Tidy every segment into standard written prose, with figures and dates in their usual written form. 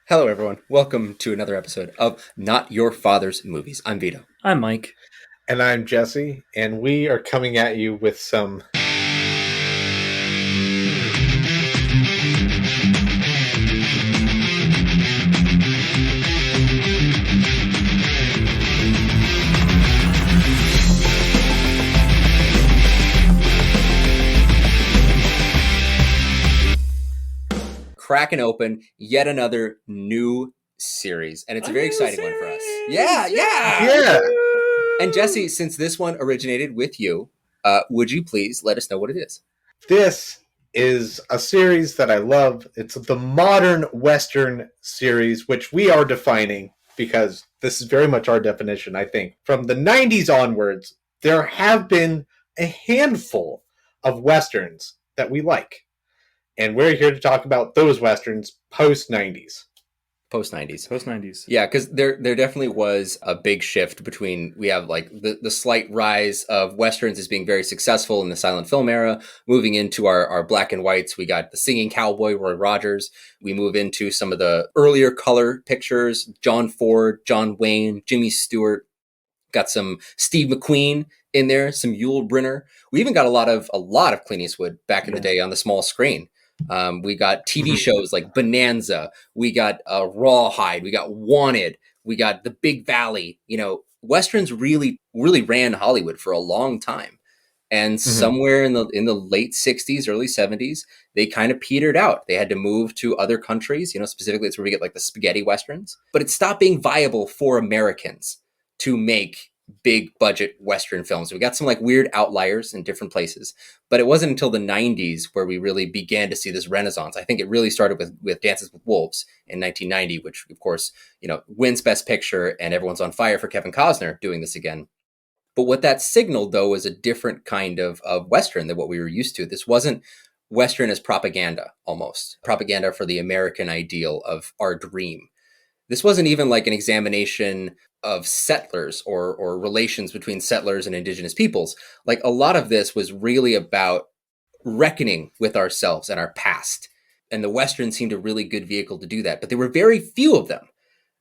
Hello, everyone. Welcome to another episode of Not Your Father's Movies. I'm Vito. I'm Mike. And I'm Jesse, and we are coming at you with some cracking open yet another new series, and it's a very exciting one for us. Yeah. And Jesse, since this one originated with you, would you please let us know what it is? This is a series that I love. It's the modern Western series, which we are defining because this is very much our definition, I think. From the 90s onwards, there have been a handful of Westerns that we like. And we're here to talk about those Westerns post-90s. Post-90s. Yeah, because there definitely was a big shift between, we have like the slight rise of Westerns as being very successful in the silent film era, moving into our black and whites. We got the singing cowboy, Roy Rogers. We move into some of the earlier color pictures, John Ford, John Wayne, Jimmy Stewart. Got some Steve McQueen in there, some Yul Brynner. We even got a lot of Clint Eastwood back in the day on the small screen. We got TV shows like Bonanza. We got Rawhide. We got Wanted. We got The Big Valley. You know, Westerns really ran Hollywood for a long time. And somewhere in the late 60s, early 70s, they kind of petered out. They had to move to other countries. You know, specifically, it's where we get like the spaghetti Westerns. But it stopped being viable for Americans to make big budget Western films. We got some like weird outliers in different places, but it wasn't until the 90s where we really began to see this renaissance. I think it really started with Dances with Wolves in 1990, which of course, you know, wins Best Picture, and everyone's on fire for Kevin Costner doing this again. But what that signaled, though, was a different kind of Western than what we were used to. This wasn't Western as propaganda, almost propaganda for the American ideal of our dream. This wasn't even like an examination of settlers or relations between settlers and indigenous peoples. Like, a lot of this was really about reckoning with ourselves and our past. And the Western seemed a really good vehicle to do that. But there were very few of them.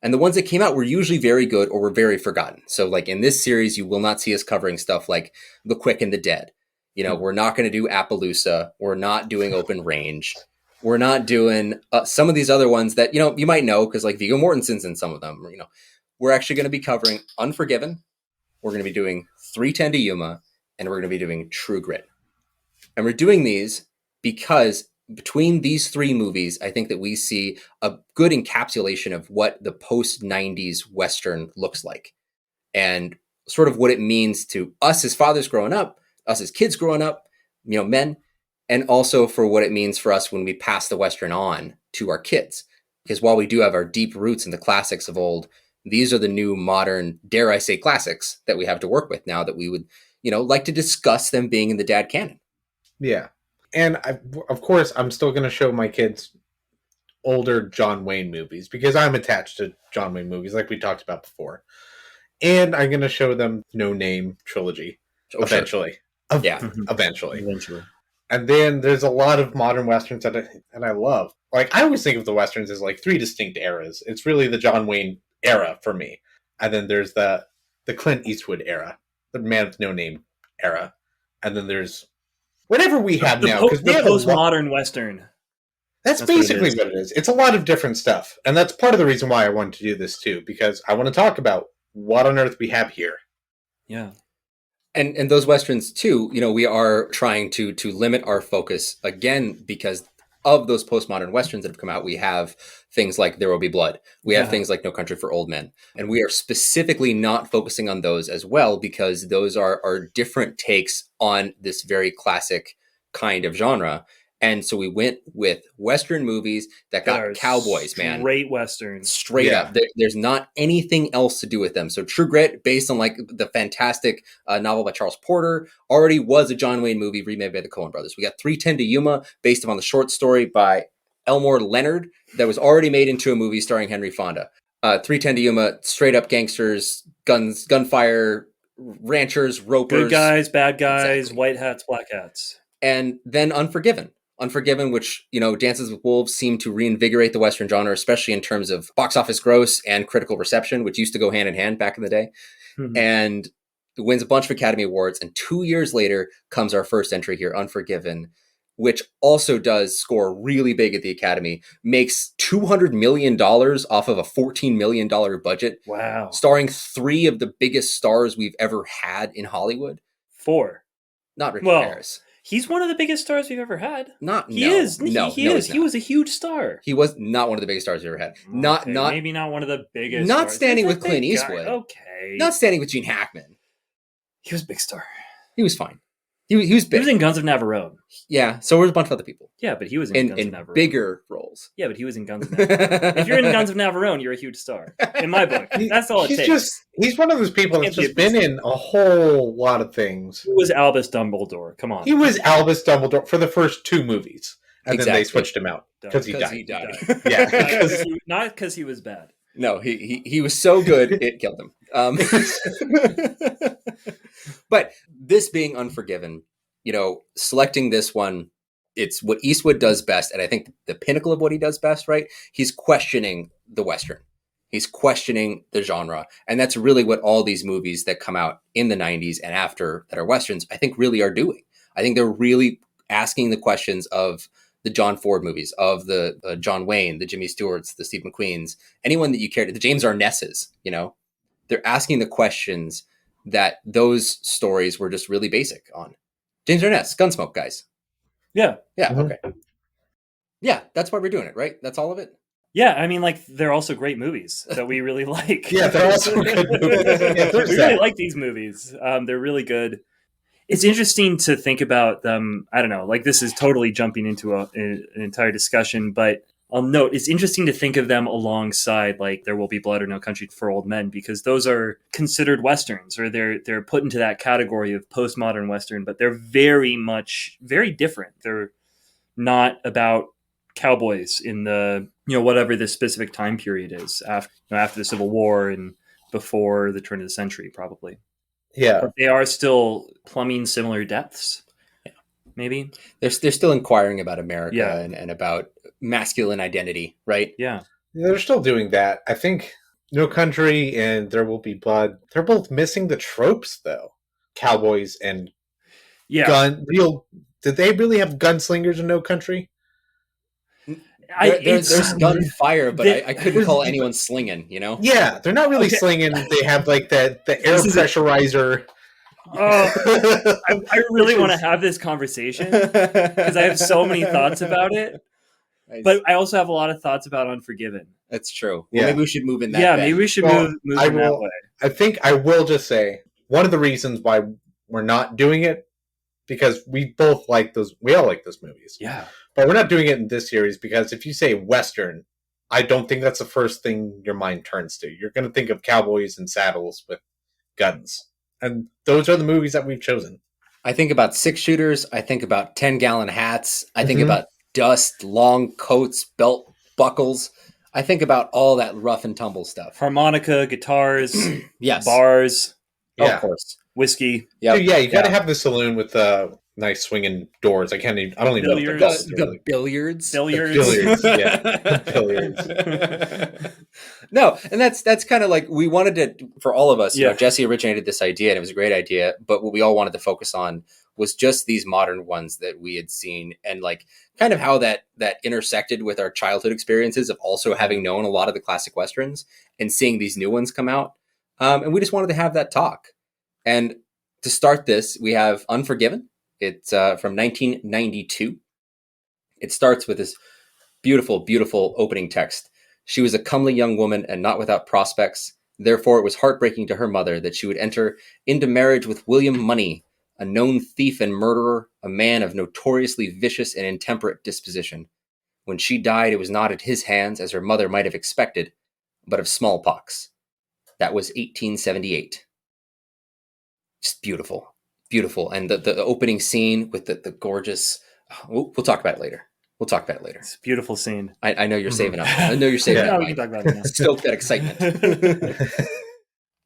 And the ones that came out were usually very good or were very forgotten. So like in this series, you will not see us covering stuff like The Quick and the Dead. You know, we're not going to do Appaloosa. We're not doing Open Range. We're not doing some of these other ones that, you know, you might know because like Viggo Mortensen's in some of them. You know, we're actually going to be covering Unforgiven. We're going to be doing 3:10 to Yuma, and we're going to be doing True Grit. And we're doing these because between these three movies, I think that we see a good encapsulation of what the post-90s Western looks like and sort of what it means to us as fathers growing up, us as kids growing up, you know, men, and also for what it means for us when we pass the Western on to our kids. Because while we do have our deep roots in the classics of old, these are the new modern, dare I say, classics that we have to work with now that we would, you know, like to discuss them being in the dad canon. Yeah. And of course, I'm still going to show my kids older John Wayne movies because I'm attached to John Wayne movies like we talked about before. And I'm going to show them No Name trilogy eventually. Sure. Yeah. Eventually. And then there's a lot of modern Westerns that I love. Like, I always think of the Westerns as like three distinct eras. It's really the John Wayne era for me. And then there's the Clint Eastwood era, the Man with No Name era. And then there's whatever we have now. Because the postmodern Western. That's basically what it is. It's a lot of different stuff. And that's part of the reason why I wanted to do this too, because I want to talk about what on earth we have here. Yeah. And those Westerns too, you know, we are trying to limit our focus again because of those postmodern Westerns that have come out. We have things like There Will Be Blood. We have things like No Country for Old Men. And we are specifically not focusing on those as well because those are different takes on this very classic kind of genre. And so we went with Western movies that got cowboys, man. Straight Westerns. Straight up. There's not anything else to do with them. So True Grit, based on like the fantastic novel by Charles Porter, already was a John Wayne movie remade by the Coen brothers. We got 3:10 to Yuma, based upon the short story by Elmore Leonard that was already made into a movie starring Henry Fonda. 3:10 to Yuma, straight up gangsters, guns, gunfire, ranchers, ropers. Good guys, bad guys, exactly. White hats, black hats. And then Unforgiven, Unforgiven, which, Dances with Wolves seemed to reinvigorate the Western genre, especially in terms of box office gross and critical reception, which used to go hand in hand back in the day. And wins a bunch of Academy Awards. And 2 years later comes our first entry here, Unforgiven, which also does score really big at the Academy, makes $200 million off of a $14 million budget. Wow. Starring 3 of the biggest stars we've ever had in Hollywood. 4. Not Richard Harris. He's one of the biggest stars we've ever had. He is. He was a huge star. He was not one of the biggest stars we've ever had. Maybe not one of the biggest. Not stars. standing with Clint Eastwood. Okay. Not standing with Gene Hackman. He was a big star. He was fine. He was big. He was in Guns of Navarone. Yeah, so were a bunch of other people. Yeah, but he was in Guns of Navarone. Bigger roles. Yeah, but he was in Guns of Navarone. If you're in Guns of Navarone, you're a huge star. In my book. That's all it takes. He's one of those people that's just been in a whole lot of things. He was Albus Dumbledore. Come on. He was Albus Dumbledore for the first 2 movies. And then they switched him out. Because he died. Yeah. Not because he was bad. No, he was so good, it killed him. But this being Unforgiven, selecting this one, it's what Eastwood does best. And I think the pinnacle of what he does best, right? He's questioning the Western. He's questioning the genre. And that's really what all these movies that come out in the 90s and after that are Westerns, I think really are doing. I think they're really asking the questions of the John Ford movies, of the John Wayne, the Jimmy Stewarts, the Steve McQueens, anyone that you care to, the James Arnesses, they're asking the questions that those stories were just really basic on. James Arness, Gunsmoke, guys. Yeah. Yeah. Mm-hmm. Okay. Yeah. That's why we're doing it, right? That's all of it. Yeah. I mean, they're also great movies that we really like. Yeah. They're also good movies. Yeah, we really like these movies. They're really good. It's interesting to think about them. I don't know, this is totally jumping into an entire discussion, but I'll note it's interesting to think of them alongside There Will Be Blood or No Country for Old Men, because those are considered Westerns, or they're put into that category of postmodern Western, but they're very different. They're not about cowboys in the, whatever the specific time period is after the Civil War and before the turn of the century, probably. Yeah. But they are still plumbing similar depths. Yeah. Maybe. They're still inquiring about America and about masculine identity, right? Yeah. They're still doing that. I think No Country and There Will Be Blood, they're both missing the tropes, though. Cowboys and did they really have gunslingers in No Country? There's gunfire, but I couldn't call anyone slinging, Yeah, they're not really slinging. They have the air pressurizer. I really want to have this conversation because I have so many thoughts about it. But I also have a lot of thoughts about Unforgiven. That's true. Well, maybe we should move in that. Yeah, maybe we should move in that way. I think I will just say one of the reasons why we're not doing it, because we both like those. We all like those movies. Yeah. But we're not doing it in this series because if you say Western, I don't think that's the first thing your mind turns to. You're going to think of cowboys and saddles with guns. And those are the movies that we've chosen. I think about 6-shooters. I think about 10-gallon hats. I think about dust, long coats, belt buckles. I think about all that rough and tumble stuff. Harmonica, guitars, yes, bars, of course, whiskey. Dude, you got to have the saloon with nice swinging doors. I don't even know what they're called. The billiards. Billiards, yeah. Billiards. No, and that's kind of we wanted to, for all of us, Jesse originated this idea and it was a great idea, but what we all wanted to focus on was just these modern ones that we had seen and kind of how that intersected with our childhood experiences of also having known a lot of the classic Westerns and seeing these new ones come out. And we just wanted to have that talk. And to start this, we have Unforgiven. It's from 1992. It starts with this beautiful, beautiful opening text. She was a comely young woman and not without prospects. Therefore, it was heartbreaking to her mother that she would enter into marriage with William Monie, a known thief and murderer, a man of notoriously vicious and intemperate disposition. When she died, it was not at his hands, as her mother might have expected, but of smallpox. That was 1878. Just beautiful. Beautiful. And the opening scene with the gorgeous... We'll talk about it later. It's a beautiful scene. I know you're saving up. I know you're saving up. We can talk about it now. Stoke that excitement.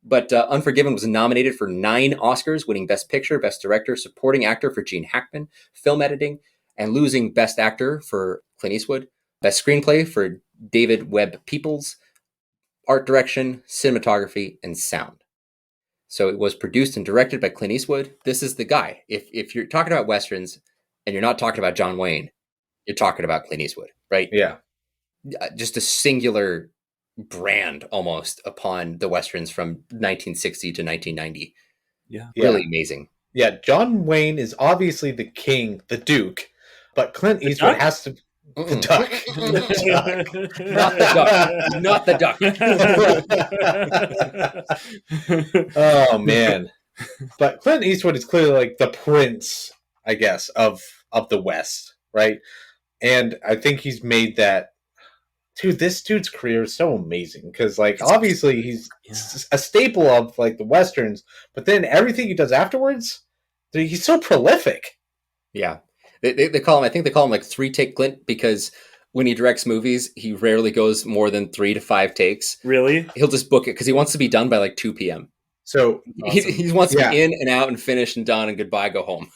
But Unforgiven was nominated for 9 Oscars, winning Best Picture, Best Director, Supporting Actor for Gene Hackman, Film Editing, and losing Best Actor for Clint Eastwood, Best Screenplay for David Webb Peoples, Art Direction, Cinematography, and Sound. So it was produced and directed by Clint Eastwood. This is the guy. If you're talking about Westerns and you're not talking about John Wayne, you're talking about Clint Eastwood, right? Yeah. Just a singular brand almost upon the Westerns from 1960 to 1990. Yeah. Really amazing. Yeah, John Wayne is obviously the king, the Duke, but Clint Eastwood has to... The duck. Not the duck. Oh, man. But Clint Eastwood is clearly like the prince, I guess, of the West, right? And I think he's made that... Dude, this dude's career is so amazing because, like, obviously he's a staple of, like, the Westerns, but then everything he does afterwards, dude, he's so prolific. Yeah. They call him, I think they call him like 3-take Clint, because when he directs movies, he rarely goes more than 3 to 5 takes. Really? He'll just book it because he wants to be done by like 2 p.m. So awesome. He wants to be in and out and finished and done and goodbye, go home.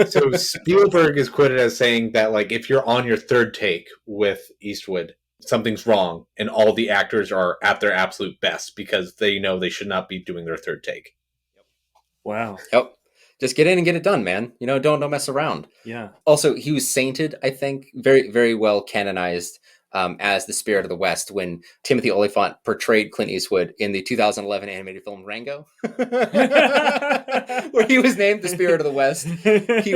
So Spielberg is quoted as saying that, like, if you're on your 3rd take with Eastwood, something's wrong, and all the actors are at their absolute best because they know they should not be doing their 3rd take. Wow. Yep. Just get in and get it done, man. You know, don't mess around. Yeah. Also, he was sainted, I think, very, very well canonized as the Spirit of the West when Timothy Olyphant portrayed Clint Eastwood in the 2011 animated film Rango, where he was named the Spirit of the West. He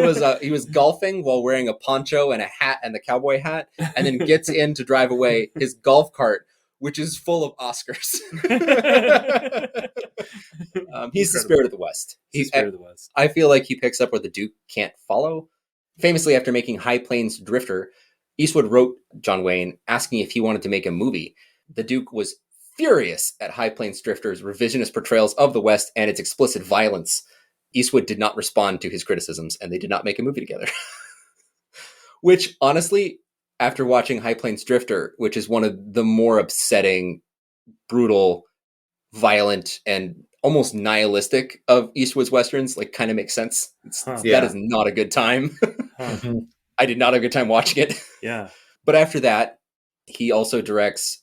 was golfing while wearing a poncho and a hat and the cowboy hat, and then gets in to drive away his golf cart, which is full of Oscars. He's the Spirit of the West. He's the Spirit of the West. I feel like he picks up where the Duke can't follow. Famously, after making High Plains Drifter, Eastwood wrote John Wayne asking if he wanted to make a movie. The Duke was furious at High Plains Drifter's revisionist portrayals of the West and its explicit violence. Eastwood did not respond to his criticisms, and they did not make a movie together. Which, honestly, after watching High Plains Drifter, which is one of the more upsetting, brutal, violent, and almost nihilistic of Eastwood's Westerns, like, kind of makes sense. That is not a good time. I did not have a good time watching it. Yeah. But after that, he also directs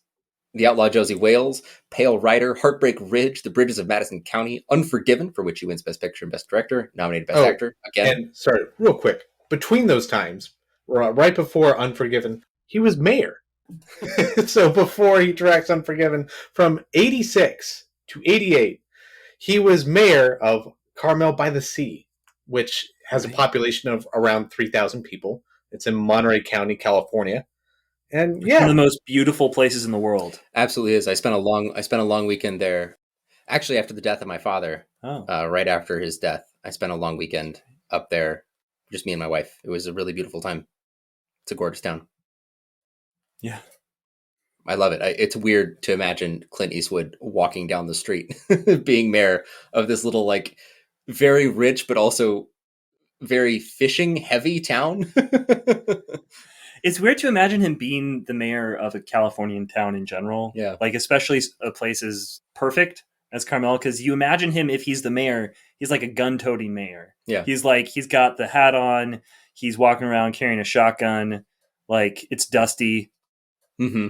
The Outlaw Josie Wales, Pale Rider, Heartbreak Ridge, The Bridges of Madison County, Unforgiven, for which he wins Best Picture and Best Director, nominated Best Actor again. And sorry, real quick, between those times, right before Unforgiven, he was mayor. So before he directs Unforgiven, from 86 to 88, he was mayor of Carmel by the Sea, which has a population of around 3,000 people. It's in Monterey County, California. And yeah, one of the most beautiful places in the world. Absolutely is. I spent a long weekend there. Actually, after the death of my father, right after his death, I spent a long weekend up there, just me and my wife. It was a really beautiful time. It's a gorgeous town. Yeah. I love it. It's weird to imagine Clint Eastwood walking down the street, being mayor of this little, like, very rich, but also very fishing heavy town. It's weird to imagine him being the mayor of a Californian town in general. Yeah. Like, especially a place as perfect as Carmel, because you imagine him, if he's the mayor, he's like a gun-toting mayor. Yeah. He's got the hat on, he's walking around carrying a shotgun, like, it's dusty. Mm-hmm.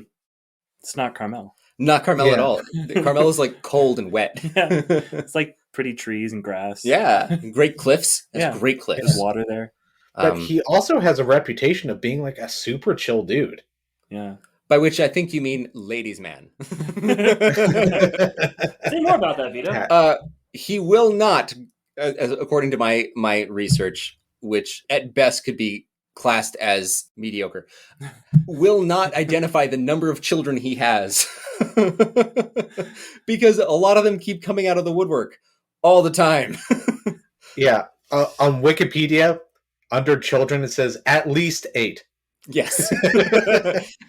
It's not Carmel. Not Carmel at all. Carmel is like cold and wet. Yeah. It's like pretty trees and grass. Yeah. Great cliffs. Great cliffs. There's water there. But he also has a reputation of being like a super chill dude. Yeah. By which I think you mean ladies' man. Say more about that, Vito. He will not, according to my research, which at best could be classed as mediocre, will not identify the number of children he has. Because a lot of them keep coming out of the woodwork all the time. Yeah. On Wikipedia, under children, it says at least 8. Yes.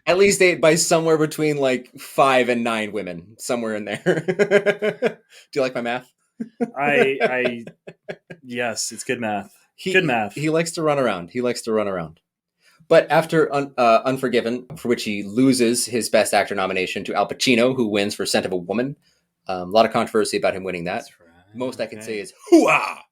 At least 8 by somewhere between like 5 and 9 women, somewhere in there. Do you like my math? Yes, it's good math. Good math. He likes to run around. But after Unforgiven, for which he loses his Best Actor nomination to Al Pacino, who wins for Scent of a Woman. A lot of controversy about him winning that. Right. Most I can say is hoo-ah!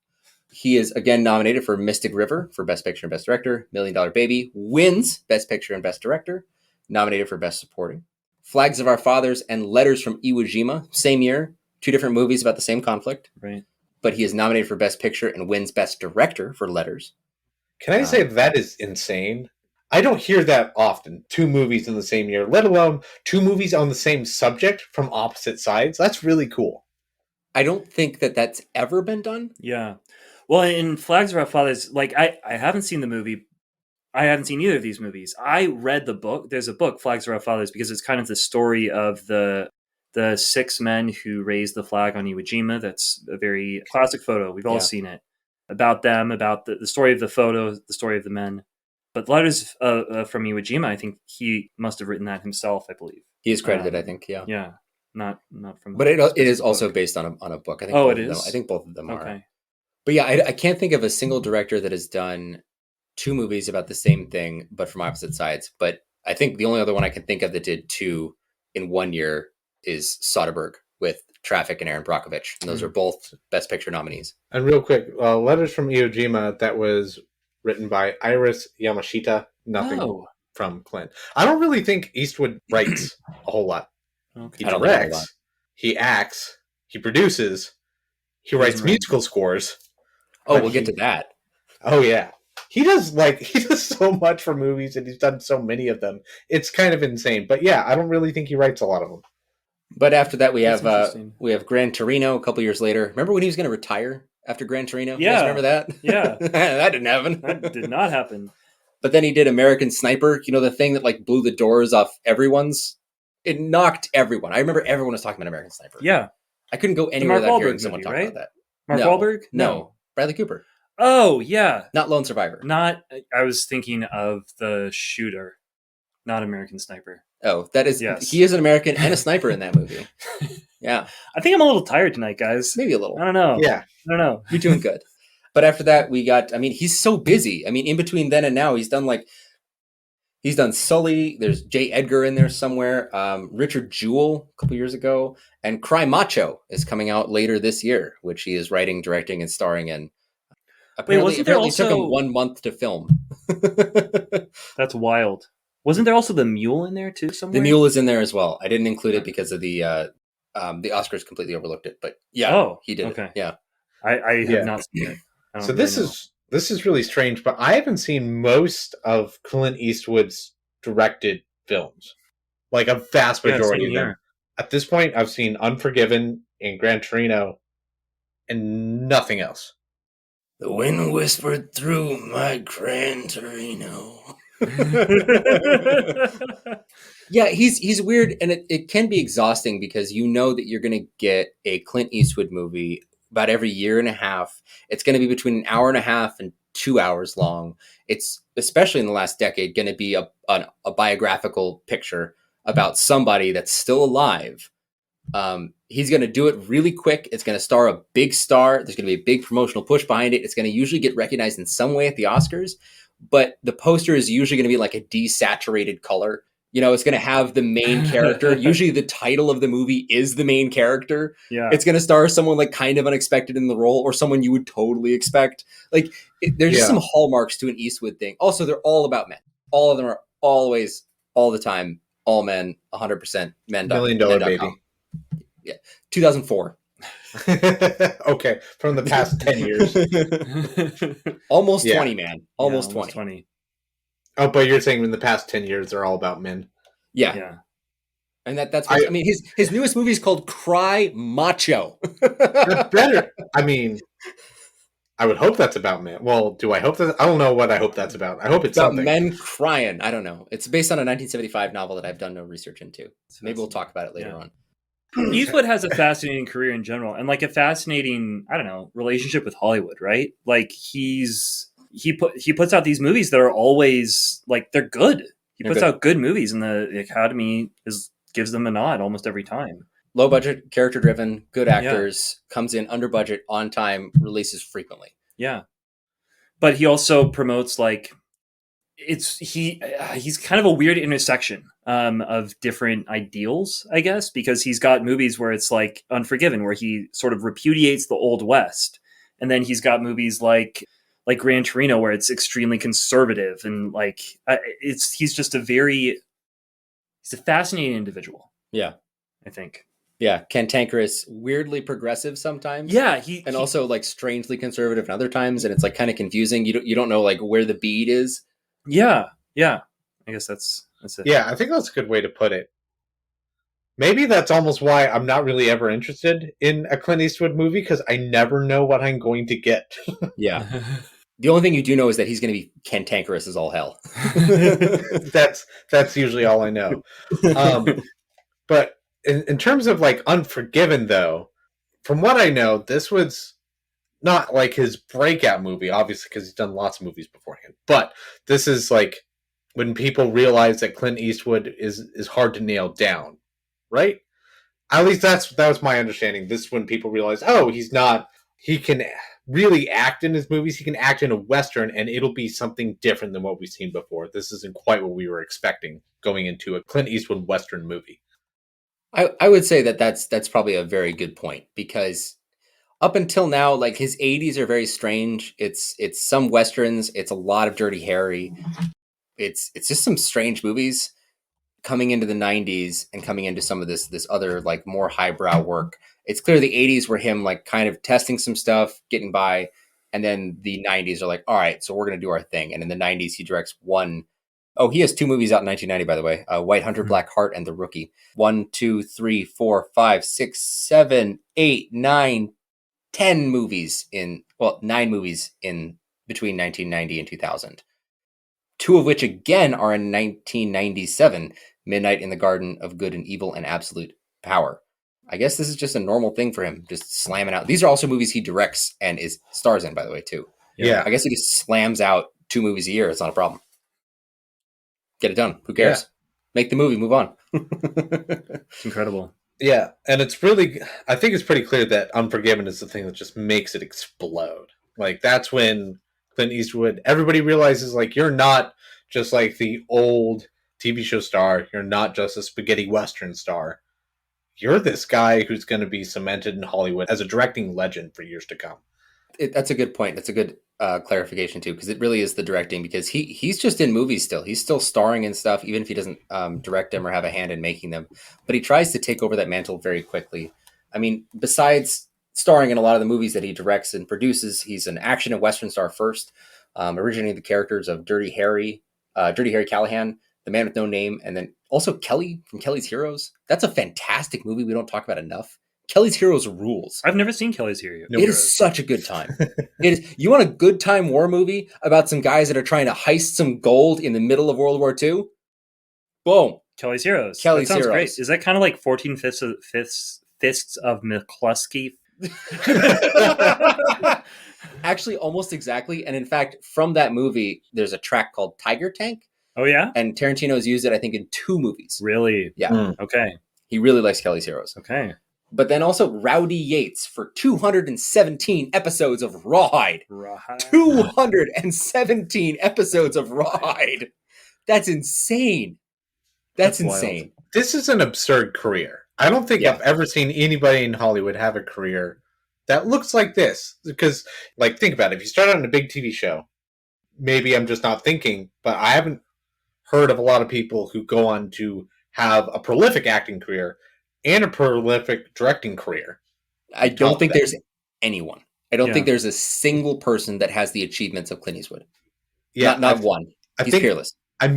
He is again nominated for Mystic River for Best Picture and Best Director. Million Dollar Baby wins Best Picture and Best Director. Nominated for Best Supporting. Flags of Our Fathers and Letters from Iwo Jima, same year. 2 different movies about the same conflict. Right. But he is nominated for Best Picture and wins Best Director for Letters. Can I say that is insane? I don't hear that often. 2 movies in the same year, let alone 2 movies on the same subject from opposite sides. That's really cool. I don't think that that's ever been done. Yeah. Well, in Flags of Our Fathers, like I haven't seen the movie. I haven't seen either of these movies. I read the book. There's a book, Flags of Our Fathers, because it's kind of the story of the 6 men who raised the flag on Iwo Jima. That's a very classic photo. We've all seen it. About them, about the story of the photo, the story of the men. But Letters from Iwo Jima, I think he must have written that himself, I believe. He is credited, I think, yeah. Yeah, not from... But it is also based on a book. I think it is? I think both of them okay. are. But yeah, I can't think of a single director that has done 2 movies about the same thing, but from opposite sides. But I think the only other one I can think of that did 2 in 1 year is Soderbergh with Traffic and Aaron Brockovich. And those are both Best Picture nominees. And real quick, Letters from Iwo Jima, that was written by Iris Yamashita. Nothing from Clint. I don't really think Eastwood writes a whole lot. Okay. He directs, he acts, he produces, he writes musical scores. Oh, we'll get to that. Oh, yeah. He does so much for movies, and he's done so many of them. It's kind of insane. But yeah, I don't really think he writes a lot of them. But after that, we have Gran Torino a couple years later. Remember when he was going to retire after Gran Torino? Yeah. You guys remember that? Yeah. That didn't happen. That did not happen. But then he did American Sniper, the thing that like blew the doors off everyone's. It knocked everyone. I remember everyone was talking about American Sniper. Yeah. I couldn't go anywhere without hearing someone talk about that. Mark Wahlberg? No. Bradley Cooper. Oh, yeah. Not Lone Survivor. I was thinking of the shooter, not American Sniper. Oh, that is, yes. He is an American and a sniper in that movie. Yeah. I think I'm a little tired tonight, guys. Maybe a little. I don't know. Yeah. I don't know. You're doing good. But after that, he's so busy. In between then and now, he's done Sully. There's J. Edgar in there somewhere. Richard Jewell a couple years ago. And Cry Macho is coming out later this year, which he is writing, directing, and starring in. Apparently it took him 1 month to film. That's wild. Wasn't there also The Mule in there too somewhere? The Mule is in there as well. I didn't include it because of the Oscars completely overlooked it. But yeah, he did it. Yeah. I have not seen it. So this is really strange, but I haven't seen most of Clint Eastwood's directed films. Like a vast majority of them. At this point, I've seen Unforgiven and Gran Torino and nothing else. The wind whispered through my Gran Torino. Yeah, he's weird, and it can be exhausting because you know that you're going to get a Clint Eastwood movie about every year and a half. It's going to be between an hour and a half and 2 hours long. It's, especially in the last decade, going to be a biographical picture about somebody that's still alive. He's going to do it really quick. It's going to star a big star. There's going to be a big promotional push behind it. It's going to usually get recognized in some way at the Oscars, but the poster is usually going to be like a desaturated color. It's going to have the main character. Usually the title of the movie is the main character. Yeah. It's going to star someone like kind of unexpected in the role or someone you would totally expect. Like there's just some hallmarks to an Eastwood thing. Also, they're all about men. All of them are always, all the time, all men, 100% men. $1 Million Baby. Yeah. 2004. Okay. From the past 10 years. Almost 20, man. Almost 20. Oh, but you're saying in the past 10 years, they're all about men. Yeah. And that's what, his newest movie is called Cry Macho. That's better. I would hope that's about men. Well, do I hope that? I don't know what I hope that's about. I hope it's about something. Men crying. I don't know. It's based on a 1975 novel that I've done no research into. So maybe we'll talk about it later on. Eastwood has a fascinating career in general and like a fascinating, relationship with Hollywood, right? Like he puts out these movies that are always like, they're good. He puts out good movies and the Academy gives them a nod almost every time. Low budget, character driven, good actors, comes in under budget, on time, releases frequently. Yeah. But he also promotes like, he's kind of a weird intersection of different ideals, I guess, because he's got movies where it's like Unforgiven, where he sort of repudiates the Old West And then he's got movies like Gran Torino, where it's extremely conservative, and like he's just he's a fascinating individual. Yeah, I think. Yeah, cantankerous, weirdly progressive sometimes. Yeah, and also like strangely conservative in other times, and it's like kind of confusing. You don't know like where the bead is. Yeah. I guess that's it. Yeah, I think that's a good way to put it. Maybe that's almost why I'm not really ever interested in a Clint Eastwood movie, because I never know what I'm going to get. Yeah. The only thing you do know is that he's going to be cantankerous as all hell. That's usually all I know. But in terms of like Unforgiven, though, from what I know, this was not like his breakout movie, obviously, because he's done lots of movies beforehand. But this is like when people realize that Clint Eastwood is hard to nail down, right? At least that was my understanding. This is when people realize, oh, he can really act in his movies. He can act in a Western, and it'll be something different than what we've seen before. This isn't quite what we were expecting going into a Clint Eastwood Western movie. I would say that's probably a very good point, because up until now, like his 80s are very strange. It's some Westerns. It's a lot of Dirty Harry. It's just some strange movies coming into the 90s and coming into some of this other like more highbrow work. It's clear the 80s were him like kind of testing some stuff, getting by, and then the 90s are like, all right, so we're going to do our thing. And in the 90s, he directs he has 2 movies out in 1990, by the way, White Hunter, Black Heart, and The Rookie. 1, 2, 3, 4, 5, 6, 7, 8, 9, 10 movies 9 movies in between 1990 and 2000. 2 of which again are in 1997, Midnight in the Garden of Good and Evil and Absolute Power. I guess this is just a normal thing for him, just slamming out. These are also movies he directs and stars in, by the way, too. Yeah. I guess he just slams out 2 movies a year. It's not a problem. Get it done. Who cares? Yeah. Make the movie, move on. It's incredible. Yeah, and I think it's pretty clear that Unforgiven is the thing that just makes it explode. Like, that's when Clint Eastwood, everybody realizes, like, you're not just like the old TV show star. You're not just a spaghetti Western star. You're this guy who's going to be cemented in Hollywood as a directing legend for years to come. That's a good point. That's a good clarification, too, because it really is the directing, because he's just in movies still. He's still starring in stuff, even if he doesn't direct them or have a hand in making them. But he tries to take over that mantle very quickly. I mean, besides starring in a lot of the movies that he directs and produces, he's an action and Western star first, originating the characters of Dirty Harry Callahan, The Man with No Name, and then also Kelly from Kelly's Heroes. That's a fantastic movie we don't talk about enough. Kelly's Heroes rules. I've never seen Kelly's Heroes. It is such a good time. You want a good time war movie about some guys that are trying to heist some gold in the middle of World War II? Boom. Kelly's Heroes. That sounds great. Is that kind of like 14 Fists of McCluskey? Actually, almost exactly. And in fact, from that movie, there's a track called Tiger Tank. Oh, yeah? And Tarantino's used it, I think, in 2 movies. Really? Yeah. Okay. He really likes Kelly's Heroes. Okay. But then also Rowdy Yates for 217 episodes of Rawhide. 217 episodes of Rawhide. That's insane. That's insane. Wild. This is an absurd career. I don't think I've ever seen anybody in Hollywood have a career that looks like this. Because, like, think about it. If you start out in a big TV show, maybe I'm just not thinking, but I haven't heard of a lot of people who go on to have a prolific acting career and a prolific directing career. I don't think there's anyone. I don't think there's a single person that has the achievements of Clint Eastwood. Yeah, not one. He's peerless. I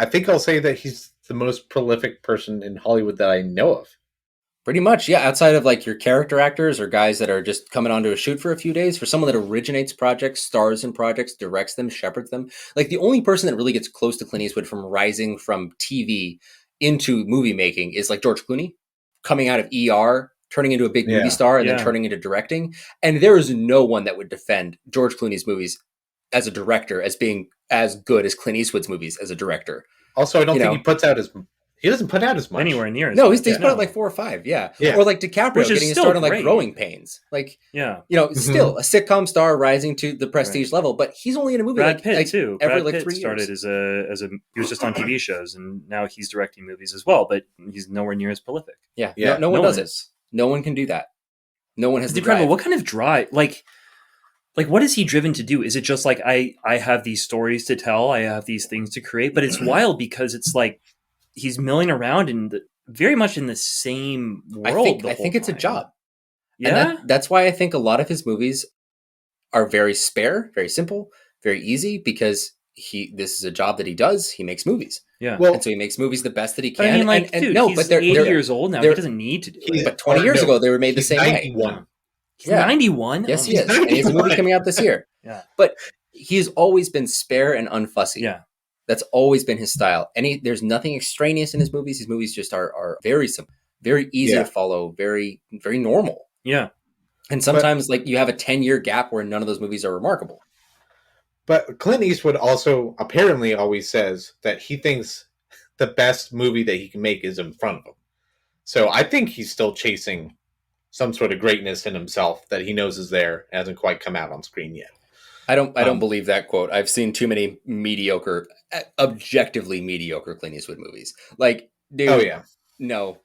think I'll say that he's the most prolific person in Hollywood that I know of. Pretty much, yeah. Outside of like your character actors or guys that are just coming onto a shoot for a few days, for someone that originates projects, stars in projects, directs them, shepherds them. Like the only person that really gets close to Clint Eastwood from rising from TV into movie making is like George Clooney, coming out of ER, turning into a big movie star, and then turning into directing. And there is no one that would defend George Clooney's movies as a director as being as good as Clint Eastwood's movies as a director. Also, I don't think he doesn't put out as much. Anywhere near. No, he's put out like 4 or 5. Yeah. Or like DiCaprio getting started on like Growing Pains. Like, still a sitcom star rising to the prestige level, but he's only in a movie Brad Pitt too. every Brad Pitt 3 years. Started as a he was just on TV shows, and now he's directing movies as well, but he's nowhere near as prolific. Yeah. No one does it. No one can do that. No one has the incredible. drive. What kind of drive? Like, like, what is he driven to do? Is it just like, I have these stories to tell, I have these things to create? But it's wild because it's like he's milling around very much in the same world. I think it's a job. Yeah, and that's why I think a lot of his movies are very spare, very simple, very easy, because this is a job that he does. He makes movies. Yeah. Well, And so he makes movies the best that he but can. I mean, like, and dude, no, he's but they're 80 they're- years old now. He doesn't need to do it. But 20 years ago, they were made the he's same way. 91. He's Yeah. 91. Yes, he he's is. And he has a movie 91. coming out this year. Yeah. But he's always been spare and unfussy. Yeah. That's always been his style. And there's nothing extraneous in his movies. His movies just are very simple, very easy Yeah. to follow, very, very normal. Yeah. And sometimes, like, you have a 10-year gap where none of those movies are remarkable. But Clint Eastwood also apparently always says that he thinks the best movie that he can make is in front of him. So I think he's still chasing some sort of greatness in himself that he knows is there and hasn't quite come out on screen yet. I don't believe that quote. I've seen too many objectively mediocre Clint Eastwood movies. Like, dude, Oh yeah. no.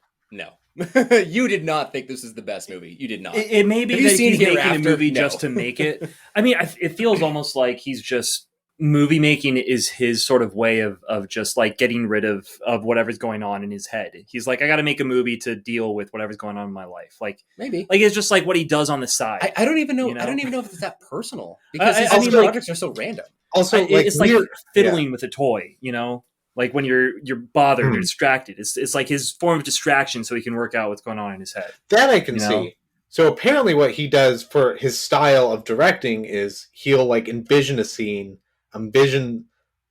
You did not think this is the best movie. You did not. It may be Have you that seen he's making Hereafter? a movie No. just to make it. I mean, it feels almost like he's just movie making is his sort of way of just like getting rid of whatever's going on in his head. He's like, I got to make a movie to deal with whatever's going on in my life. Like Maybe. it's just like what he does on the side. I don't even know. You know? I don't even know if it's that personal, because his I mean, like- projects are so random. Also, It's like we're- fiddling with a toy, you know? Like when you're bothered or Hmm. distracted. It's like his form of distraction so he can work out what's going on in his head. that I can you know? see. So apparently what he does for his style of directing is he'll like envision a scene,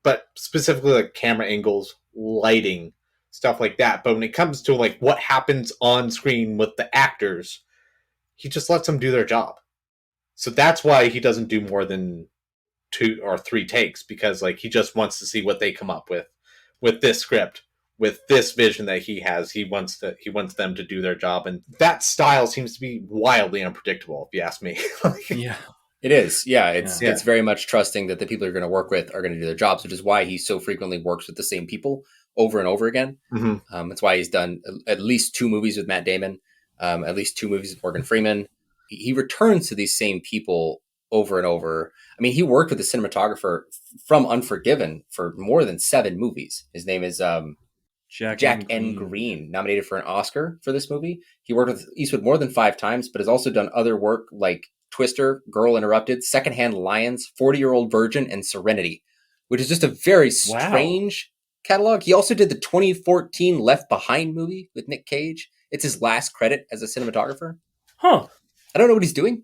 but specifically like camera angles, lighting, stuff like that. But when it comes to like what happens on screen with the actors, he just lets them do their job. So that's why he doesn't do more than 2 or 3 takes, because like he just wants to see what they come up with this script, with this vision that he has. He wants them to do their job, and that style seems to be wildly unpredictable, if you ask me. Yeah. It is. Yeah. It's Yeah. it's very much trusting that the people you're going to work with are going to do their jobs, which is why he so frequently works with the same people over and over again. Mhm. That's why he's done at least 2 movies with Matt Damon, at least 2 movies with Morgan Freeman. He returns to these same people over and over. I mean, he worked with the cinematographer from Unforgiven for more than 7 movies. His name is Jack N. Green, nominated for an Oscar for this movie. He worked with Eastwood more than 5 times, but has also done other work like Twister, Girl Interrupted, Secondhand Lions, 40-Year-Old Virgin, and Serenity, which is just a very strange catalog. He also did the 2014 Left Behind movie with Nick Cage. It's his last credit as a cinematographer. Huh. I don't know what he's doing,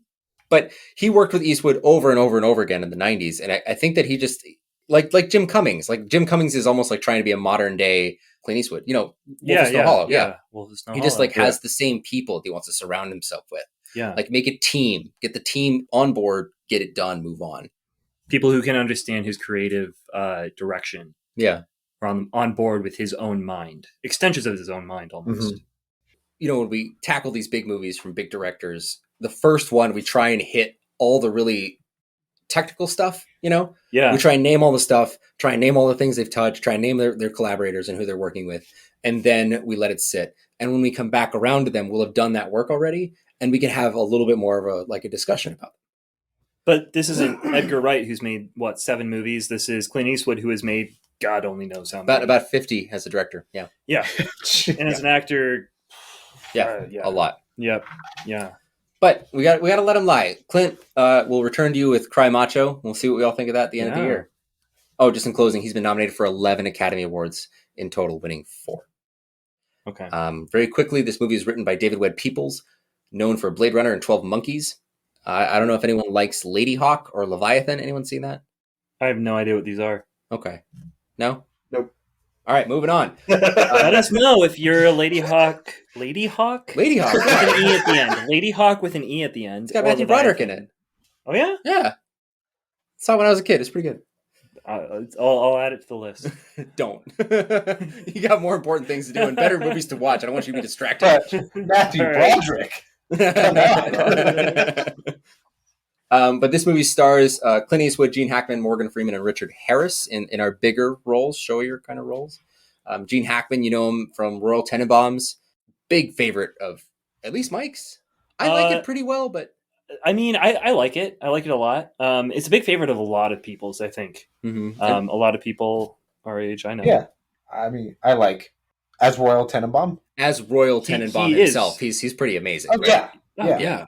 but he worked with Eastwood over and over and over again in the 90s. And I think that he just, like Jim Cummings. Like, Jim Cummings is almost like trying to be a modern day Clint Eastwood. You know, Wolf of Snow Hollow. Yeah. Wolf of Snow He just Hollow. like has the same people that he wants to surround himself with. Yeah. Like, make a team, get the team on board, get it done, move on. People who can understand his creative direction. Yeah. Are on board with his own mind. Extensions of his own mind, almost. Mhm. You know, when we tackle these big movies from big directors, the first one, we try and hit all the really technical stuff, you know? Yeah. We try and name all the stuff, try and name all the things they've touched, try and name their collaborators and who they're working with. And then we let it sit. And when we come back around to them, we'll have done that work already. And we can have a little bit more of a discussion about it. But this isn't Edgar Wright, who's made, 7 movies? This is Clint Eastwood, who has made God only knows how many. About 50 as a director. Yeah. Yeah. And as an actor... Yeah. A lot. Yep. Yeah. But we got to let him lie. Clint, we'll return to you with Cry Macho. We'll see what we all think of that at the end of the year. Oh, just in closing, he's been nominated for 11 Academy Awards in total, winning 4. Okay. Very quickly, this movie is written by David Webb Peoples, known for Blade Runner and 12 Monkeys. I don't know if anyone likes Lady Hawk or Leviathan. Anyone seen that? I have no idea what these are. Okay. No? Nope. All right, moving on. Let us know if you're a Lady Hawk. Lady Hawk? Lady Hawk. With an E at the end. Lady Hawk with an E at the end. It's got Or Matthew Leviathan. Broderick in it. Oh, yeah? Yeah. Saw it when I was a kid. It's pretty good. I'll add it to the list. Don't. You got more important things to do and better movies to watch. I don't want you to be distracted. But Matthew All right. Broderick. But this movie stars Clint Eastwood, Gene Hackman, Morgan Freeman, and Richard Harris in our bigger roles, showier kind of roles. Gene Hackman, you know him from Royal Tenenbaums. Big favorite of at least Mike's. I like it pretty well, but I mean, I like it. I like it a lot. It's a big favorite of a lot of people's, I think. Mm-hmm. A lot of people our age, I know. Yeah, I mean, I like as Royal Tenenbaum. As Royal He Tenenbaum is. himself, he's pretty amazing. Oh, right? yeah. Oh, Yeah. yeah.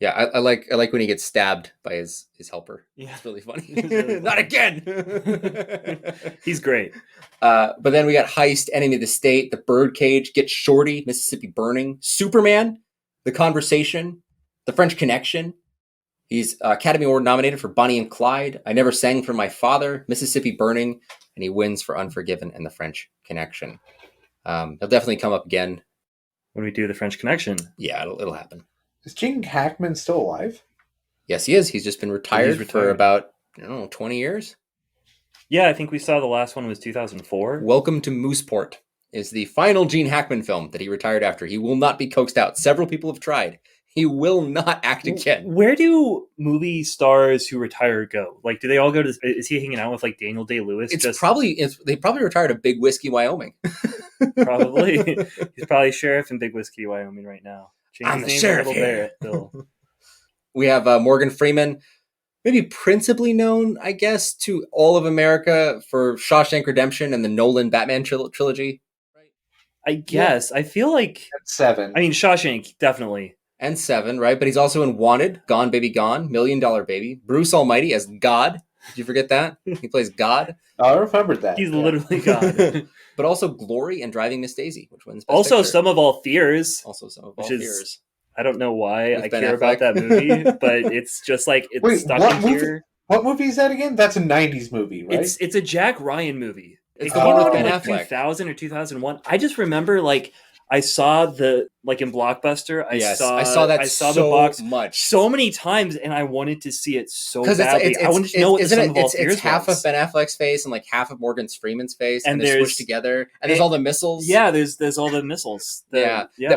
Yeah, I like when he gets stabbed by his helper. Yeah. It's really funny. It's really Not funny. again. He's great. But then we got Heist, Enemy of the State, The Birdcage, Get Shorty, Mississippi Burning, Superman, The Conversation, The French Connection. He's Academy Award nominated for Bonnie and Clyde, I Never Sang for My Father, Mississippi Burning, and he wins for Unforgiven and The French Connection. He'll definitely come up again. When we do The French Connection. Yeah, it'll happen. Is Gene Hackman still alive? Yes, he is. He's just been retired, for about 20 years. Yeah, I think we saw the last one was 2004. Welcome to Mooseport is the final Gene Hackman film that he retired after. He will not be coaxed out. Several people have tried. He will not act again. Where do movie stars who retire go? Like, do they all go to? Is he hanging out with like Daniel Day-Lewis? They probably retired at Big Whiskey, Wyoming. Probably. He's probably sheriff in Big Whiskey, Wyoming right now. I'm the James sheriff Little here. Barrett, Bill. We have Morgan Freeman, maybe principally known, I guess, to all of America for Shawshank Redemption and the Nolan Batman trilogy. I guess. I feel like That's 7. I mean, Shawshank, definitely. And 7, right? But he's also in Wanted, Gone Baby Gone, $1 Million Baby, Bruce Almighty as God. Did you forget that? He plays God. I remembered that. He's literally God. But also Glory and Driving Miss Daisy, which wins Best Also, Picture. Some of All Fears. Also Some of All which is- Fears. I don't know why With I Ben care about Affleck. that movie, but it's just like it's Wait, stuck what in movie? here. What movie is that again? That's a 90s movie, right? It's a Jack Ryan movie. It's It the came one with out in Ben like Affleck. 2000 or 2001. I just remember like I saw the like in Blockbuster. I saw that the so box much. so many times, and I wanted to see it so Because badly. I wanted to know what the Sum of All it's Fears half was. of Ben Affleck's face and like half of Morgan Freeman's face, And and they're there's- squished together, and there's all the missiles. Yeah, there's all the missiles.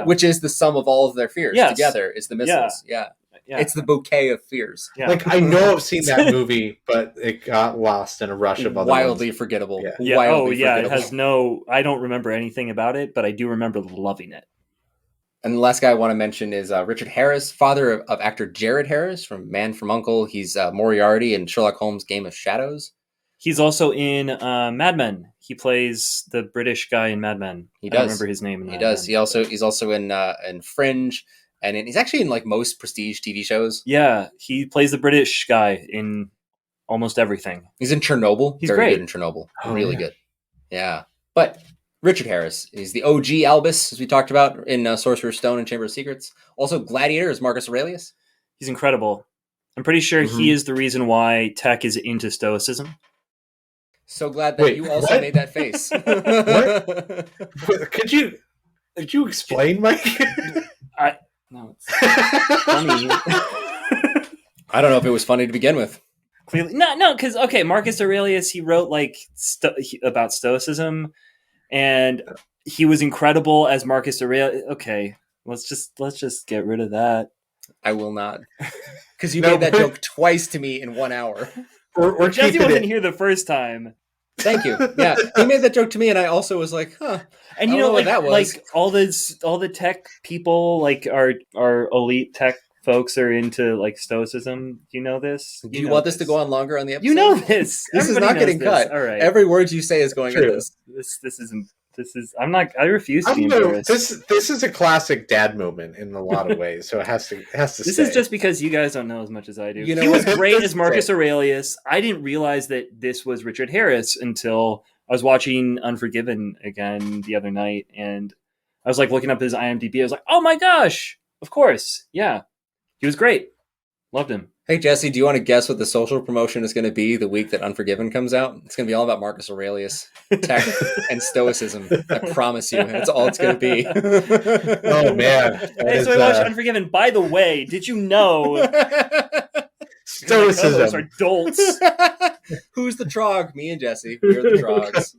Which is the sum of all of their fears Yes. together is the missiles. Yeah. Yeah. It's the bouquet of fears. Yeah. Like, I know I've seen that movie, but it got lost in a rush of other Wildly ones. forgettable. Yeah. Yeah. Wildly It forgettable. has no. I don't remember anything about it, but I do remember loving it. And the last guy I want to mention is Richard Harris, father of actor Jared Harris from Man from U.N.C.L.E. He's Moriarty in Sherlock Holmes' Game of Shadows. He's also in Mad Men. He plays the British guy in Mad Men. He I don't does. remember his name. In He Mad does. Men. He's also in Fringe, and he's actually in like most prestige TV shows. Yeah, he plays the British guy in almost everything. He's in Chernobyl. He's Very great. good in Chernobyl. Oh, Really yeah. good. Yeah. But Richard Harris, he's the OG Albus, as we talked about in Sorcerer's Stone and Chamber of Secrets. Also Gladiator is Marcus Aurelius. He's incredible. I'm pretty sure Mhm. he is the reason why tech is into Stoicism. So glad that Wait, you also what? made that face. Could you explain, Mike? No, it's funny. I don't know if it was funny to begin with. Clearly, no, because okay, Marcus Aurelius, he wrote like about Stoicism, and he was incredible as Marcus Aurelius. Okay, let's just get rid of that. I will not. Because you No, made that but- joke twice to me in 1 hour. We're Jesse keeping wasn't it. here the first time, Thank you. Yeah, he made that joke to me, and I also was like, huh. and I you don't know know, what that was. like all the tech people, like our elite tech folks, are into like Stoicism. Do you know this? Do you want this to go on longer on the episode? You know this. This is Everybody not knows getting this. cut. All right. Every word you say is going in True. this. This is. I'm not. I refuse to I be don't know. embarrassed. This is a classic dad moment in a lot of ways, so it has to This stay. is just because you guys don't know as much as I do. You know He was what? great as Marcus Aurelius. I didn't realize that this was Richard Harris until I was watching Unforgiven again the other night, and I was like looking up his IMDb. I was like, oh my gosh, of course, yeah, he was great. Loved him. Hey, Jesse, do you want to guess what the social promotion is going to be the week that Unforgiven comes out? It's going to be all about Marcus Aurelius, tech, and Stoicism. I promise you. That's all it's going to be. Oh man, that Hey, so is, I watched Unforgiven. By the way, did you know my co-hosts Stoicism. are dolts? Who's the trog? Me and Jesse. We're the trogs.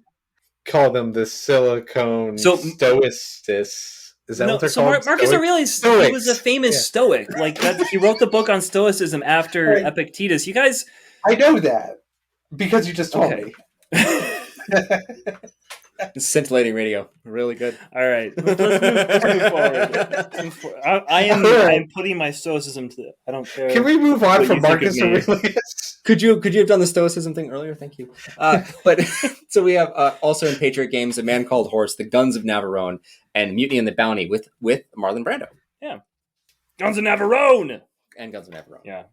Call them the silicone So- stoicis. Is that what they're so called? Marcus Stoic- Aurelius, he Stoics. was a famous Yeah. Stoic. Like that, he wrote the book on Stoicism after Right. Epictetus. You guys, I know that because you just told Okay. me. Scintillating radio. Really good. All right. Let's move forward. I am putting my stoicism to it. I don't care. Can we move on what from you think of Marcus me. Aurelius? Could you have done the stoicism thing earlier? Thank you. But so we have also in Patriot Games, A Man Called Horse, The Guns of Navarone, and Mutiny and the Bounty with Marlon Brando. Yeah. Guns of Navarone! And Guns of Navarone. Yeah.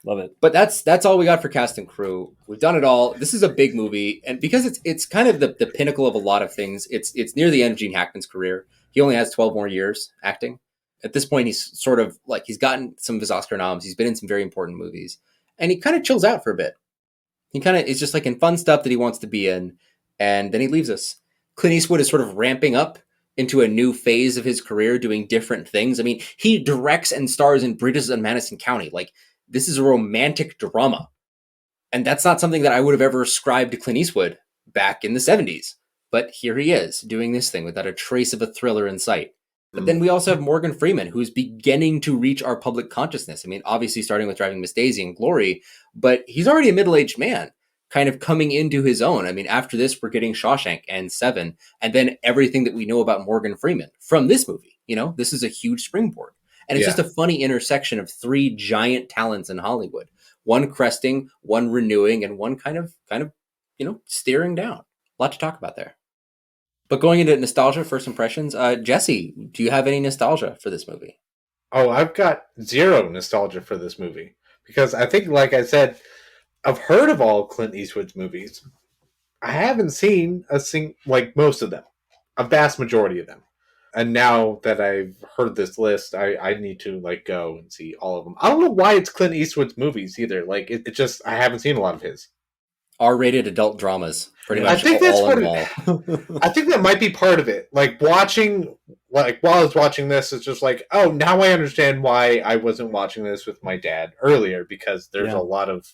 Love it. But that's all we got for cast and crew. We've done it all. This is a big movie, and because it's kind of the pinnacle of a lot of things. It's near the end of Gene Hackman's career. He only has 12 more years acting. At this point, he's sort of like he's gotten some of his Oscar noms. He's been in some very important movies, and he kind of chills out for a bit. He kind of is just like in fun stuff that he wants to be in, and then he leaves us. Clint Eastwood is sort of ramping up into a new phase of his career, doing different things. I mean, he directs and stars in Bridges on Madison County. Like, this is a romantic drama. And that's not something that I would have ever ascribed to Clint Eastwood back in the 70s. But here he is, doing this thing without a trace of a thriller in sight. But then we also have Morgan Freeman, who's beginning to reach our public consciousness. I mean, obviously starting with Driving Miss Daisy and Glory, but he's already a middle-aged man, kind of coming into his own. I mean, after this, we're getting Shawshank and Seven, and then everything that we know about Morgan Freeman from this movie. You know, this is a huge springboard. And it's just a funny intersection of three giant talents in Hollywood. One cresting, one renewing, and one kind of, steering down. A lot to talk about there. But going into nostalgia, first impressions, Jesse, do you have any nostalgia for this movie? Oh, I've got zero nostalgia for this movie. Because I think, like I said, I've heard of all Clint Eastwood's movies. I haven't seen most of them. A vast majority of them. And now that I've heard this list, I need to go and see all of them. I don't know why it's Clint Eastwood's movies either. It just, I haven't seen a lot of his. R-rated adult dramas, pretty much. I think that's all what in all. I think that might be part of it. While I was watching this, it's just oh, now I understand why I wasn't watching this with my dad earlier, because there's a lot of,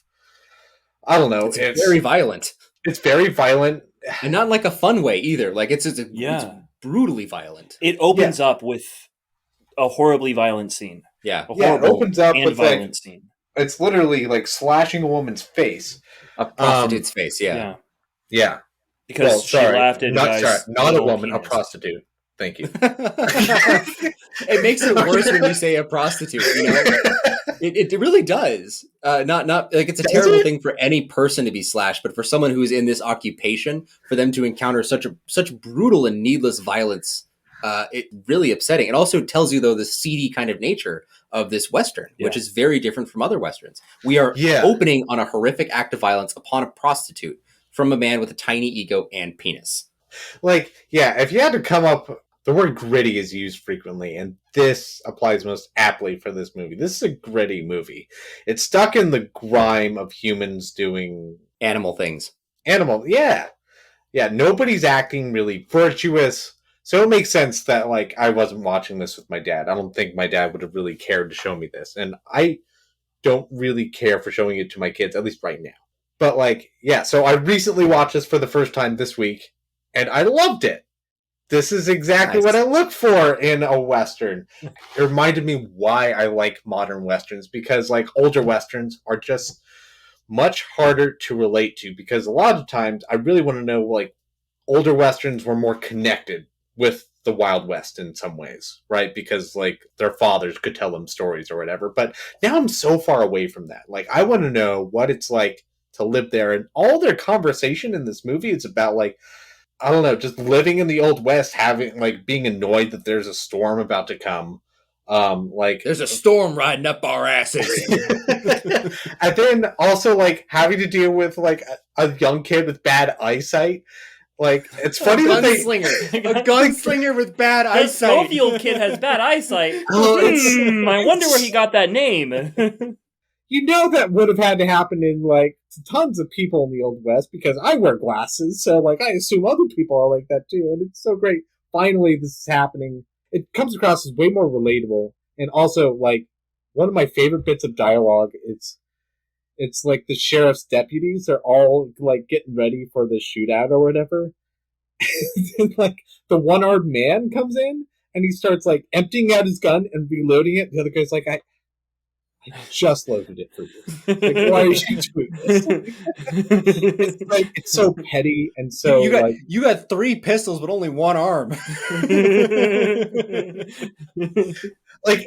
I don't know. It's very violent. It's very violent. And not in a fun way either. It's brutally violent. It opens up with a horribly violent scene. Yeah. It opens up with violent scene. It's literally slashing a woman's face. A prostitute's face, yeah. Yeah. Because she laughed at not a woman, a prostitute. Thank you. It makes it worse when you say a prostitute, It really does. It's a terrible thing for any person to be slashed, but for someone who's in this occupation, for them to encounter such brutal and needless violence, it really upsetting. It also tells you, though, the seedy kind of nature of this Western, which is very different from other Westerns. We are opening on a horrific act of violence upon a prostitute from a man with a tiny ego and penis. If you had to come up, the word gritty is used frequently, and this applies most aptly for this movie. This is a gritty movie. It's stuck in the grime of humans doing animal things. Yeah, nobody's acting really virtuous. So it makes sense that I wasn't watching this with my dad. I don't think my dad would have really cared to show me this. And I don't really care for showing it to my kids, at least right now. But so I recently watched this for the first time this week, and I loved it. This is exactly what I look for in a Western. It reminded me why I like modern Westerns, because older Westerns are just much harder to relate to, because a lot of times I really want to know older Westerns were more connected with the Wild West in some ways, right? Because their fathers could tell them stories or whatever. But now I'm so far away from that. I want to know what it's like to live there, and all their conversation in this movie is about I don't know, just living in the Old West, having being annoyed that there's a storm about to come. There's a storm riding up our asses. And then also having to deal with a young kid with bad eyesight. It's funny that a gunslinger with bad eyesight. The Schofield kid has bad eyesight. I wonder where he got that name. That would have had to happen in tons of people in the Old West, because I wear glasses, so I assume other people are like that too, and it's so great. Finally, this is happening. It comes across as way more relatable, and also one of my favorite bits of dialogue. It's the sheriff's deputies are all getting ready for the shootout or whatever. And, the one-armed man comes in and he starts emptying out his gun and reloading it. The other guy's I just loaded it for you. Like, why are you doing this? It's like it's so petty and so you got 3 pistols but only 1 arm. Like,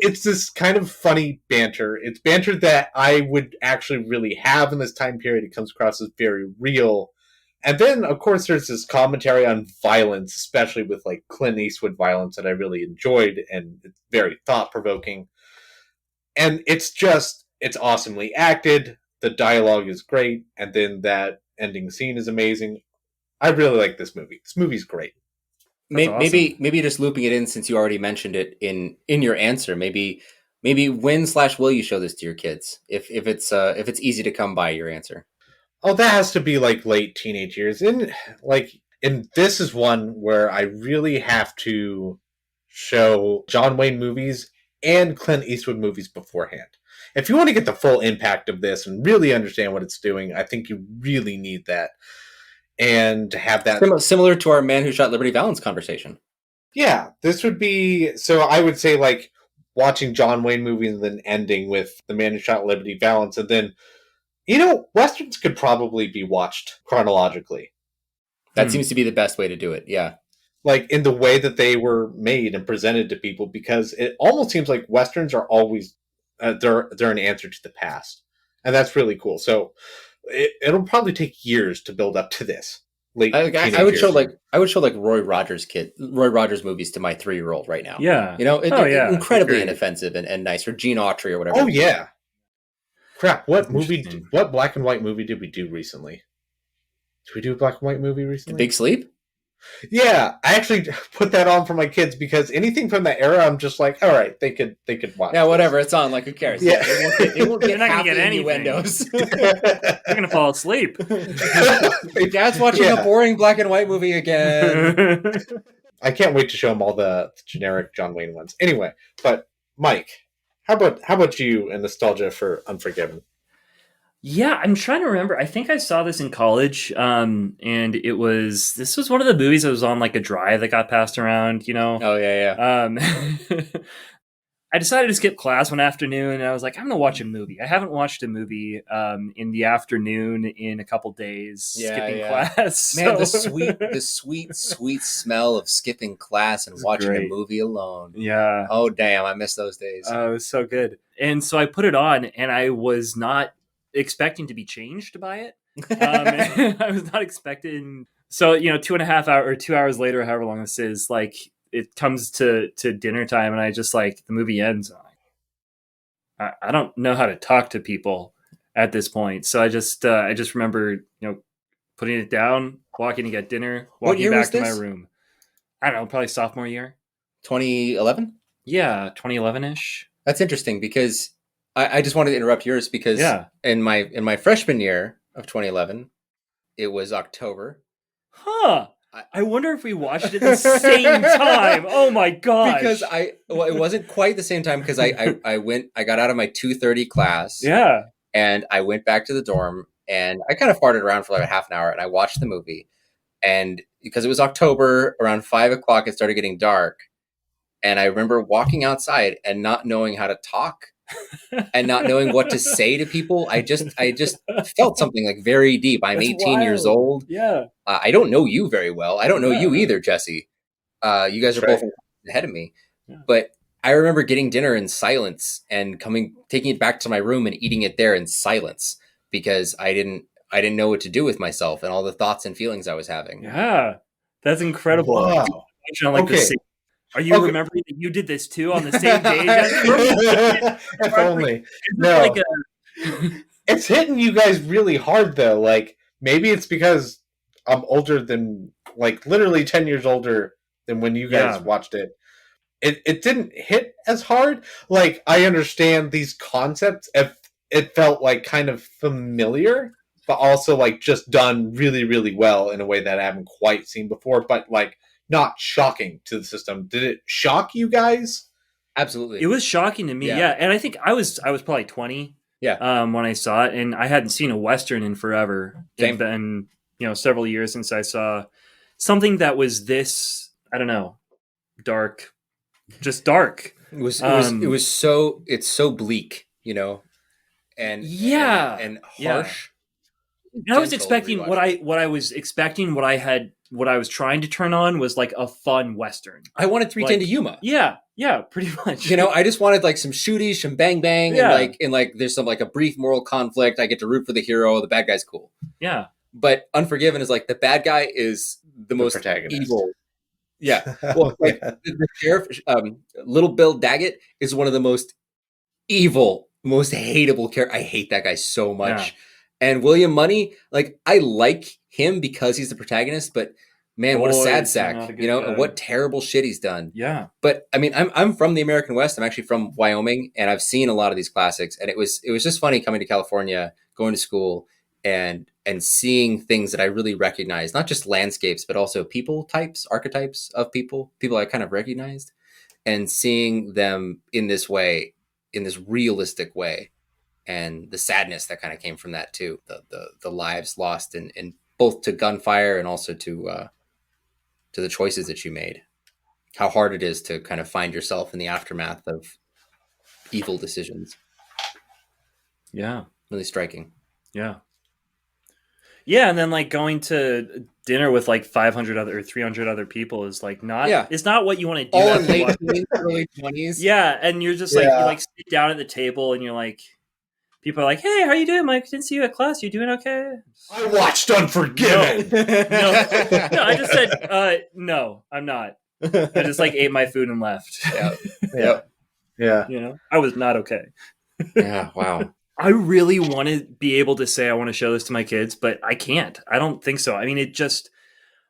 it's this kind of funny banter. It's banter that I would actually really have in this time period. It comes across as very real. And then, of course, there's this commentary on violence, especially with like Clint Eastwood violence that I really enjoyed, and it's very thought-provoking. And it's awesomely acted. The dialogue is great, and then that ending scene is amazing. I really like this movie. This movie's great. Maybe just looping it in, since you already mentioned it in your answer. Maybe when/will you show this to your kids if it's easy to come by your answer? Oh, that has to be like late teenage years. And this is one where I really have to show John Wayne movies and Clint Eastwood movies beforehand. If you want to get the full impact of this and really understand what it's doing, I think you really need that. And to have that similar to our Man Who Shot Liberty Valance conversation. Yeah, this would be, so I would say like watching John Wayne movies and then ending with The Man Who Shot Liberty Valance, and then, Westerns could probably be watched chronologically. That seems to be the best way to do it, yeah. Like in the way that they were made and presented to people, because it almost seems like Westerns are always, they're an answer to the past. And that's really cool. So it'll probably take years to build up to this. I would show like Roy Rogers movies to my 3-year-old right now. Yeah. Incredibly Incredibly inoffensive and nice. Or Gene Autry or whatever. Oh yeah. Crap, what black and white movie did we do recently? Did we do a black and white movie recently? Big Sleep? Yeah, I actually put that on for my kids because anything from that era, I'm just like, all right, they could watch. Yeah, whatever, it's on. Like, who cares? Yeah, they won't You're not gonna get any innuendos. They're gonna fall asleep. Dad's watching a boring black and white movie again. I can't wait to show them all the generic John Wayne ones. Anyway, but Mike, how about you and nostalgia for Unforgiven? Yeah, I'm trying to remember. I think I saw this in college, and this was one of the movies that was on like a drive that got passed around, Oh, yeah. I decided to skip class one afternoon, and I was like, I'm going to watch a movie. I haven't watched a movie in the afternoon in a couple days, skipping class. Man, the sweet smell of skipping class and watching a movie alone. Yeah. Oh, damn, I miss those days. It was so good. And so I put it on, and I was not expecting to be changed by it. I was not expecting. So 2 hours later, however long this is, like it comes to dinner time, and I just like the movie ends. I don't know how to talk to people at this point, so I just remember putting it down, walking to get dinner, walking back to my room. I don't know, probably sophomore year, 2011. Yeah, 2011-ish. That's interesting because I just wanted to interrupt yours because in my freshman year of 2011, it was October. Huh. I wonder if we watched it at the same time. Oh my gosh. Because it wasn't quite the same time because I got out of my 2:30 class. Yeah. And I went back to the dorm and I kind of farted around for like a half an hour and I watched the movie. And because it was October, around 5:00, it started getting dark. And I remember walking outside and not knowing how to talk and not knowing what to say to people. I just felt something like very deep. I'm That's 18 wild. years old. Yeah. I don't know you very well. I don't know you either, Jesse. You guys are both ahead of me. Yeah. But I remember getting dinner in silence and taking it back to my room and eating it there in silence because I didn't know what to do with myself and all the thoughts and feelings I was having. Yeah. That's incredible. Wow. Are you remembering that you did this too on the same day? If only. No. It's hitting you guys really hard though. Like maybe it's because I'm older than like literally 10 years older than when you guys watched it. It didn't hit as hard. Like I understand these concepts. It felt like kind of familiar, but also like just done really, really well in a way that I haven't quite seen before. But like not shocking to the system. Did it shock you guys? Absolutely. It was shocking to me. Yeah. And I think I was probably 20. Yeah. When I saw it, and I hadn't seen a Western in forever. It's been, several years since I saw something that was this, I don't know, dark, just dark. It's so bleak you know, and Yeah. and Yeah. harsh. And I was gentle and expecting what I was expecting, what I was trying to turn on was like a fun Western. I wanted 310 to Like, Yuma. yeah, pretty much. You know, I just wanted like some shooties, some bang bang, Yeah. and like there's some like a brief moral conflict. I get to root for the hero. The bad guy's cool. Yeah. But Unforgiven is like the bad guy is the most protagonist. evil. Yeah. Well, like the sheriff, Little Bill Daggett is one of the most evil, most hateable character. I hate that guy so much. Yeah. And William Money, like I like him because he's the protagonist, but man, what a Boy, sad is he not a sack, good you know, guy. and what terrible shit he's done. Yeah. But I mean, I'm from the American West. I'm actually from Wyoming, and I've seen a lot of these classics, and it was just funny coming to California, going to school, and seeing things that I really recognize, not just landscapes, but also people types, archetypes of people I kind of recognized, and seeing them in this way, in this realistic way, and the sadness that kind of came from that too, the lives lost in both to gunfire and also to the choices that you made. How hard it is to kind of find yourself in the aftermath of evil decisions. Yeah. Really striking. Yeah. Yeah, and then like going to dinner with like 500 other or 300 other people is like not it's not what you want to do. All in late teens, early 20s. Yeah, and you're just like you like sit down at the table and you're like people are like, "Hey, how you doing, Mike? Didn't see you at class. You doing okay?" I watched Unforgiven. No, I just said no, I'm not. I just like ate my food and left. Yeah. You know, I was not okay. Yeah, wow. I really want to be able to say I want to show this to my kids, but I can't. I don't think so. I mean, it just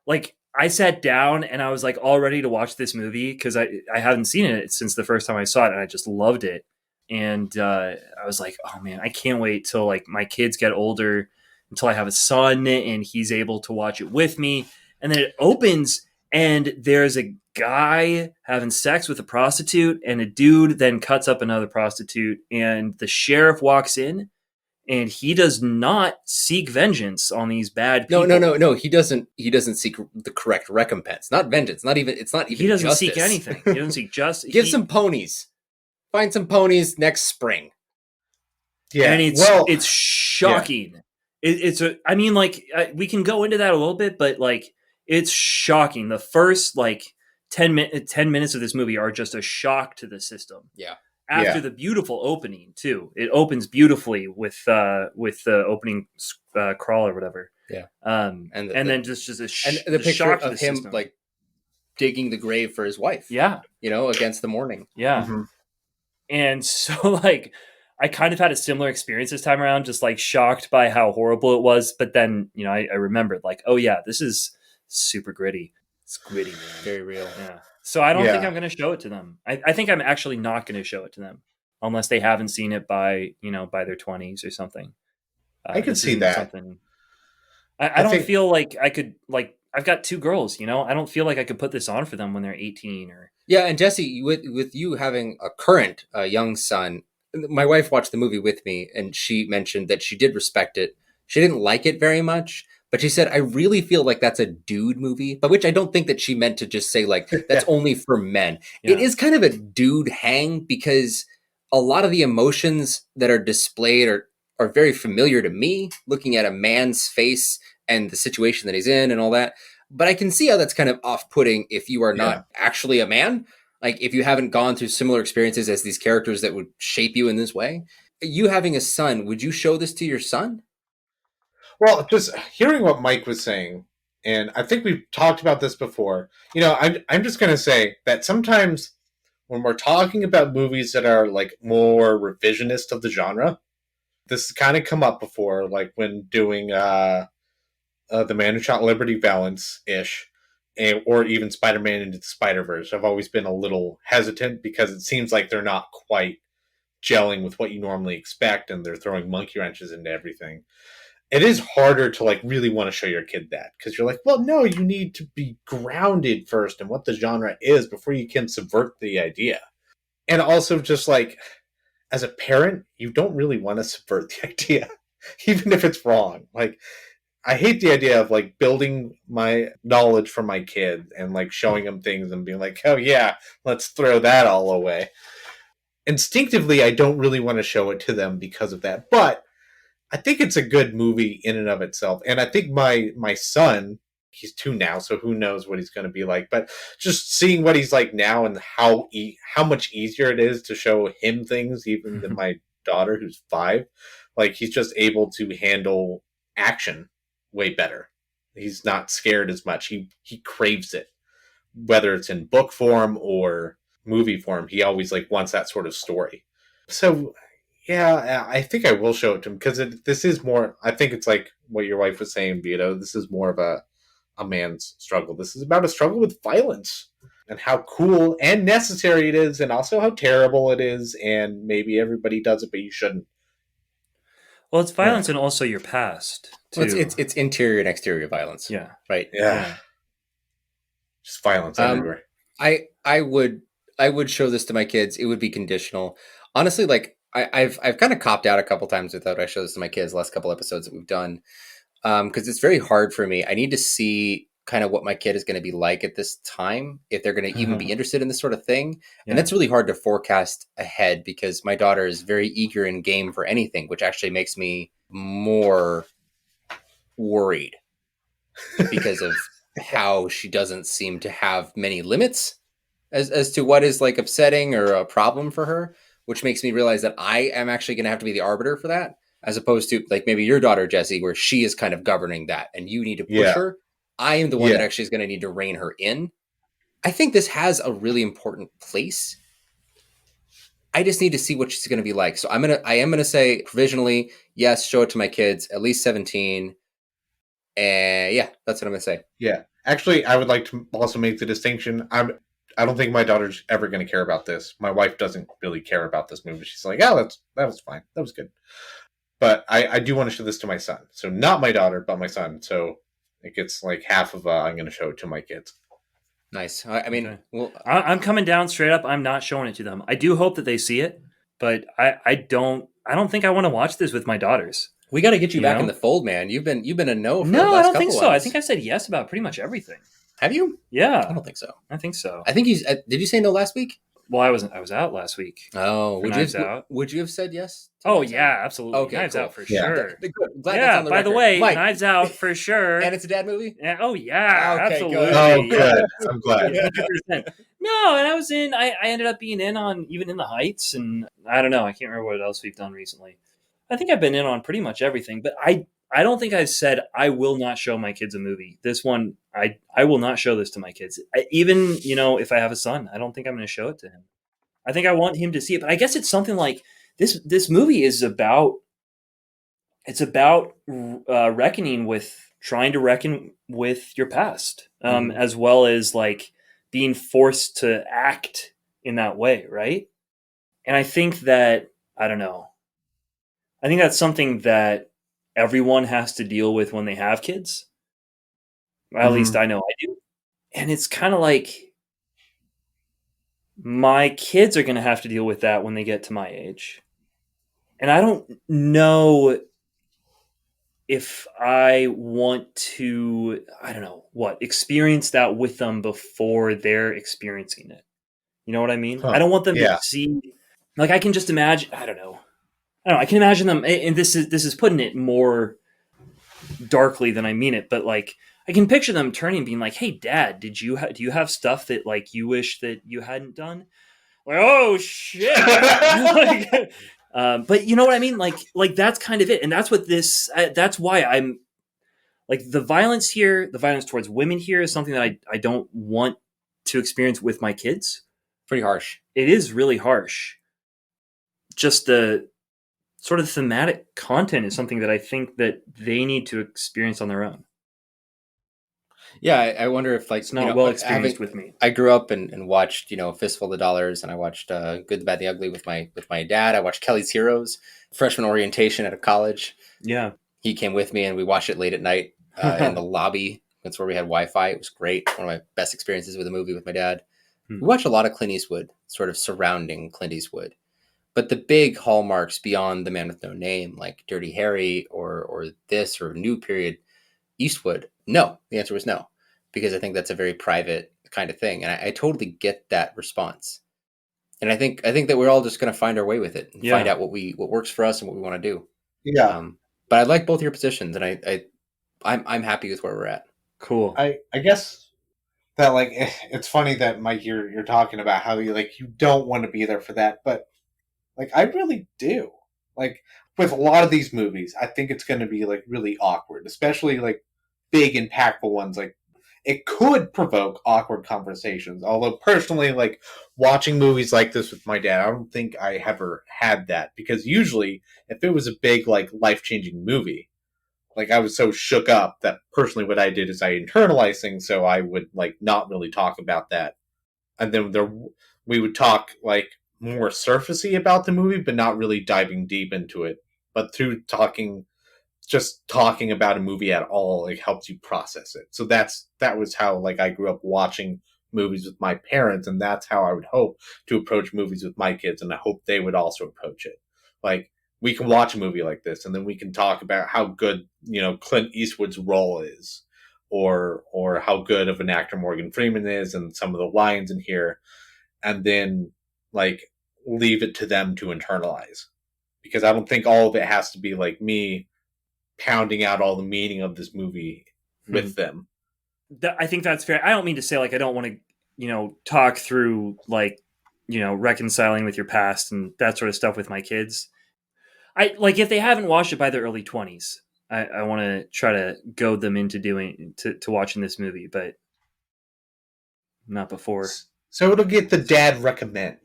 like I sat down and I was like all ready to watch this movie because I haven't seen it since the first time I saw it, and I just loved it. And I was like, oh man, I can't wait till like my kids get older, until I have a son and he's able to watch it with me. And then it opens and there's a guy having sex with a prostitute, and a dude then cuts up another prostitute, and the sheriff walks in and he does not seek vengeance on these bad people. No. He doesn't seek the correct recompense. Not vengeance. It's not even he doesn't justice. seek anything. He doesn't seek justice. Give some ponies. Find some ponies next spring. Yeah. And it's shocking. Yeah. I mean, like, we can go into that a little bit, but like, it's shocking. The first like 10 minutes of this movie are just a shock to the system. Yeah. After the beautiful opening too, it opens beautifully with the opening crawl or whatever. Yeah. And then just a the picture shock of him system. Like digging the grave for his wife. Yeah. You know, against the morning. Yeah. Mm-hmm. And so like I kind of had a similar experience this time around, just like shocked by how horrible it was. But then, you know, I remembered like, oh yeah, this is super gritty. It's gritty, man. Very real. Yeah. So I don't think I'm going to show it to them. I think I'm actually not going to show it to them unless they haven't seen it by their 20s or something. I could see that. I don't feel like I could, like, I've got 2 girls, you know, I don't feel like I could put this on for them when they're 18 or. Yeah. And Jesse, with you having a current young son, my wife watched the movie with me and she mentioned that she did respect it. She didn't like it very much. But she said, I really feel like that's a dude movie, by which I don't think that she meant to just say like, that's only for men. Yeah. It is kind of a dude hang because a lot of the emotions that are displayed are very familiar to me, looking at a man's face and the situation that he's in and all that. But I can see how that's kind of off-putting if you are not actually a man. Like if you haven't gone through similar experiences as these characters that would shape you in this way. You having a son, would you show this to your son? Well, just hearing what Mike was saying, and I think we've talked about this before, you know, I'm just going to say that sometimes when we're talking about movies that are like more revisionist of the genre, this has kind of come up before, like when doing The Man Who Shot Liberty Valance-ish, or even Spider-Man Into the Spider-Verse. I've always been a little hesitant because it seems like they're not quite gelling with what you normally expect, and they're throwing monkey wrenches into everything. It is harder to like really want to show your kid that because you're like, well, no, you need to be grounded first in what the genre is before you can subvert the idea. And also just like, as a parent, you don't really want to subvert the idea, even if it's wrong. Like, I hate the idea of like building my knowledge for my kid and like showing them things and being like, oh yeah, let's throw that all away. instinctively, I don't really want to show it to them because of that. But I think it's a good movie in and of itself. And I think my son, he's 2 now, so who knows what he's going to be like. But just seeing what he's like now and how much easier it is to show him things, even than my daughter, who's 5, like he's just able to handle action way better. He's not scared as much. He craves it, whether it's in book form or movie form. He always like wants that sort of story. So yeah, I think I will show it to him because this is more. I think it's like what your wife was saying, Vito. This is more of a man's struggle. This is about a struggle with violence and how cool and necessary it is, and also how terrible it is. And maybe everybody does it, but you shouldn't. Well, it's violence and also your past too. Well, it's interior and exterior violence. Yeah. Right. Yeah. Just violence everywhere. I would show this to my kids. It would be conditional. Honestly, like I've kind of copped out a couple times without I show this to my kids. The last couple episodes that we've done, because it's very hard for me. I need to see kind of what my kid is going to be like at this time, if they're going to even be interested in this sort of thing. Yeah. And that's really hard to forecast ahead because my daughter is very eager and game for anything, which actually makes me more worried because of how she doesn't seem to have many limits as to what is like upsetting or a problem for her, which makes me realize that I am actually going to have to be the arbiter for that, as opposed to like maybe your daughter, Jesse, where she is kind of governing that and you need to push her. I am the one that actually is going to need to rein her in. I think this has a really important place. I just need to see what she's going to be like. So I am going to say provisionally, yes, show it to my kids, at least 17. And yeah, that's what I'm going to say. Yeah. Actually, I would like to also make the distinction. I don't think my daughter's ever going to care about this. My wife doesn't really care about this movie. She's like, oh, that was fine. That was good. But I do want to show this to my son. So not my daughter, but my son. So it gets like half of I'm going to show it to my kids. Nice. I mean, Okay. well, I'm coming down straight up. I'm not showing it to them. I do hope that they see it, but I don't think I want to watch this with my daughters. we got to get you back know? in the fold, man. You've been a no for the No, last I don't couple think so. I ones. think I said yes about pretty much everything. Have you? Yeah, I don't think so. I think so. I think you did. You say no last week? Well, I was out last week. Oh, Knives Out. would you have said yes? to Oh Knives Out? yeah, absolutely. Okay, Knives cool. Out for Yeah. sure. Good. Glad that's Yeah. on the By the record. way, Mike, Knives Out for sure. and it's a dad movie. Yeah, oh yeah, Okay, absolutely. good. Oh, Yeah. good. I'm glad. 100%. No, and I was in. I ended up being in on even In the Heights, and I don't know. I can't remember what else we've done recently. I think I've been in on pretty much everything, but I don't think I said I will not show my kids a movie. This one, I will not show this to my kids. Even if I have a son, I don't think I'm going to show it to him. I think I want him to see it, but I guess it's something like this. This movie is about. It's about reckoning with trying to reckon with your past, as well as like being forced to act in that way, right? And I think that I don't know. I think that's something that everyone has to deal with when they have kids. At least I know I do. And it's kind of like my kids are going to have to deal with that when they get to my age. And I don't know if I want to, I don't know, experience that with them before they're experiencing it. You know what I mean? Huh. I don't want them Yeah. to see, like I can just imagine, I don't know. I can imagine them, and this is putting it more darkly than I mean it, but like I can picture them turning and being like, "Hey, Dad, do you have stuff that like you wish that you hadn't done?" Like, oh shit! But you know what I mean? Like that's kind of it, and that's what this. That's why I'm like the violence here, the violence towards women here is something that I don't want to experience with my kids. Pretty harsh. It is really harsh. Just the sort of thematic content is something that I think that they need to experience on their own. Yeah, I wonder if like It's not well experienced with me. I grew up and watched Fistful of Dollars, and I watched Good, the Bad, the Ugly with my dad. I watched Kelly's Heroes, freshman orientation at a college. Yeah, He came with me, and we watched it late at night in the lobby. That's where we had Wi-Fi. It was great. One of my best experiences with a movie with my dad. We watched a lot of Clint Eastwood, sort of surrounding Clint Eastwood. But the big hallmarks beyond The Man with No Name, like Dirty Harry or this or New Period Eastwood, no. The answer was no, because I think that's a very private kind of thing. And I totally get that response. And I think that we're all just going to find our way with it and Yeah. find out what works for us and what we want to do. Yeah. But I like both your positions, and I'm happy with where we're at. Cool. I guess that like it's funny that Mike you're talking about how you don't want to be there for that, but like I really do. Like with a lot of these movies, I think it's going to be like really awkward, especially like big impactful ones. Like it could provoke awkward conversations. Although personally, like watching movies like this with my dad, I don't think I ever had that, because usually if it was a big like life-changing movie, like I was so shook up that personally what I did is I internalized things, so I would like not really talk about that. And then we would talk like more surfacey about the movie, but not really diving deep into it. But through just talking about a movie at all, it helps you process it. So that was how like I grew up watching movies with my parents, and that's how I would hope to approach movies with my kids, and I hope they would also approach it. Like we can watch a movie like this, and then we can talk about how good Clint Eastwood's role is, or how good of an actor Morgan Freeman is, and some of the lines in here, and then like leave it to them to internalize, because I don't think all of it has to be like me pounding out all the meaning of this movie with them. I think that's fair. I don't mean to say like I don't want to, talk through like, reconciling with your past and that sort of stuff with my kids. I like if they haven't watched it by their early 20s, I want to try to goad them into to watching this movie, but not before. So it'll get the dad recommend.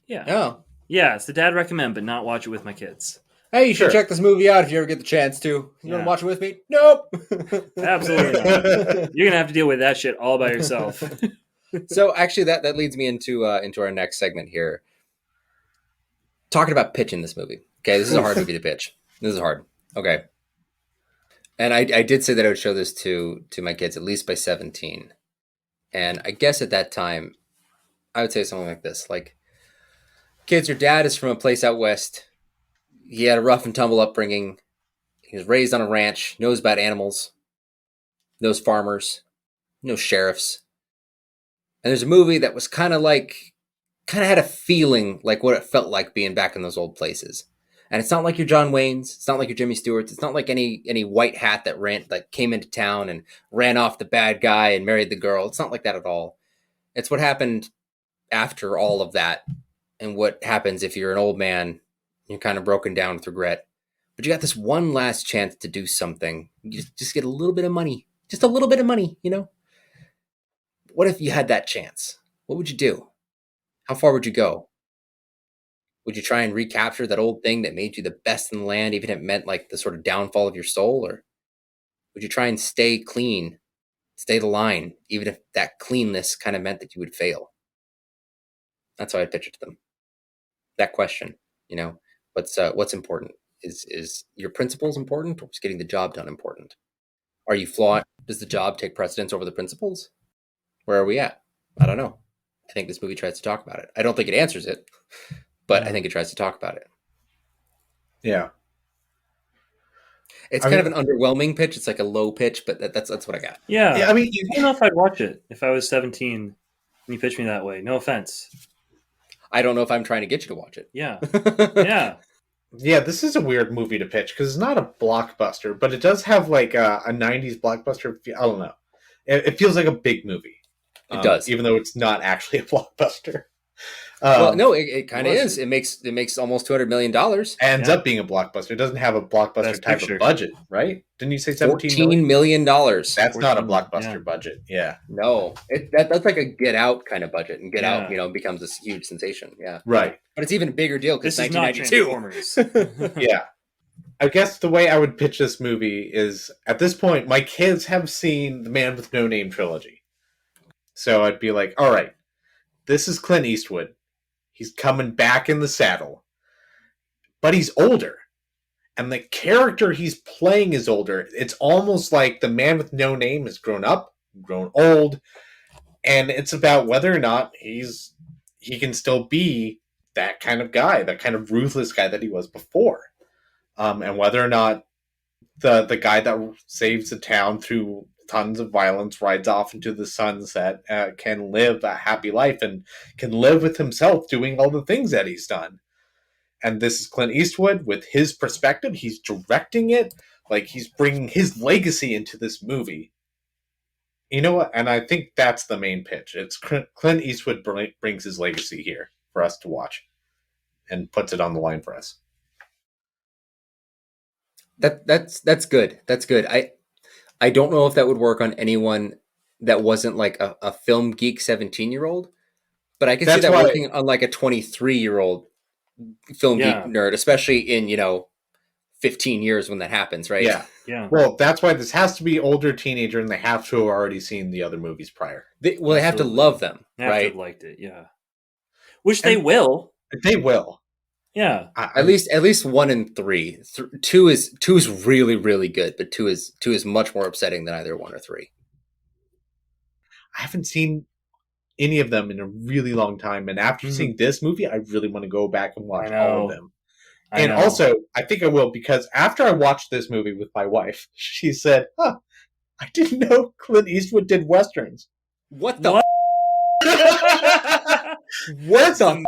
Yeah. Oh. Yeah, it's the dad recommend, but not watch it with my kids. Hey, you should check this movie out if you ever get the chance to. You want to watch it with me? Nope. Absolutely not. You're going to have to deal with that shit all by yourself. So actually that leads me into our next segment here. Talking about pitching this movie. Okay, this is a hard movie to pitch. This is hard. Okay. And I did say that I would show this to my kids at least by 17. And I guess at that time, I would say something like this. Like, kids, your dad is from a place out west. He had a rough and tumble upbringing. He was raised on a ranch, knows about animals, knows farmers, knows sheriffs. And there's a movie that was kind of had a feeling like what it felt like being back in those old places. And it's not like your John Waynes. It's not like your Jimmy Stewarts. It's not like any white hat that came into town and ran off the bad guy and married the girl. It's not like that at all. It's what happened after all of that, and what happens if you're an old man. You're kind of broken down with regret, but you got this one last chance to do something. You just get a little bit of money, just a little bit of money, What if you had that chance? What would you do? How far would you go? Would you try and recapture that old thing that made you the best in the land, even if it meant like the sort of downfall of your soul? Or would you try and stay clean, stay the line, even if that cleanness kind of meant that you would fail? That's how I pitch it to them. That question, what's important? Is your principles important, or is getting the job done important? Are you flawed? Does the job take precedence over the principles? Where are we at? I don't know. I think this movie tries to talk about it. I don't think it answers it, but I think it tries to talk about it. Yeah. It's kind of an underwhelming pitch. It's like a low pitch, but that's what I got. Yeah. I mean, I don't know if I'd watch it if I was 17 and you pitched me that way. No offense. I don't know if I'm trying to get you to watch it. Yeah. Yeah. Yeah, this is a weird movie to pitch because it's not a blockbuster, but it does have like a 90s blockbuster. I don't know. It feels like a big movie. It does. Even though it's not actually a blockbuster. Well, no, it kind of is. It makes almost $200 million. Ends up being a blockbuster. It doesn't have a blockbuster type of budget, right? Didn't you say $14 million? That's not a blockbuster budget. Yeah. No, that's like a Get Out kind of budget, and Get Out, becomes this huge sensation. Yeah. Right. But it's even a bigger deal because this 1992. Yeah. I guess the way I would pitch this movie is, at this point, my kids have seen the Man with No Name trilogy. So I'd be like, all right, this is Clint Eastwood. He's coming back in the saddle. But he's older. And the character he's playing is older. It's almost like the Man with No Name has grown up, grown old, and it's about whether or not he can still be that kind of guy, that kind of ruthless guy that he was before. And whether or not the guy that saves the town through tons of violence, rides off into the sunset, can live a happy life and can live with himself doing all the things that he's done. And this is Clint Eastwood with his perspective. He's directing it. Like, he's bringing his legacy into this movie. You know what? And I think that's the main pitch. It's Clint Eastwood brings his legacy here for us to watch and puts it on the line for us. That's good. That's good. I don't know if that would work on anyone that wasn't like a film geek 17-year-old, but I could see that working on like a 23-year-old film geek nerd, especially in, 15 years when that happens, right? Yeah. Well, that's why this has to be older teenager, and they have to have already seen the other movies prior. They have to love them, they have right? to have liked it, yeah. Which they will. They will. Yeah. At least 1 and 3. 2 is really, really good, but 2 is much more upsetting than either 1 or 3. I haven't seen any of them in a really long time, and after seeing this movie, I really want to go back and watch all of them. And also, I think I will, because after I watched this movie with my wife, she said, I didn't know Clint Eastwood did Westerns. What the? What? What the?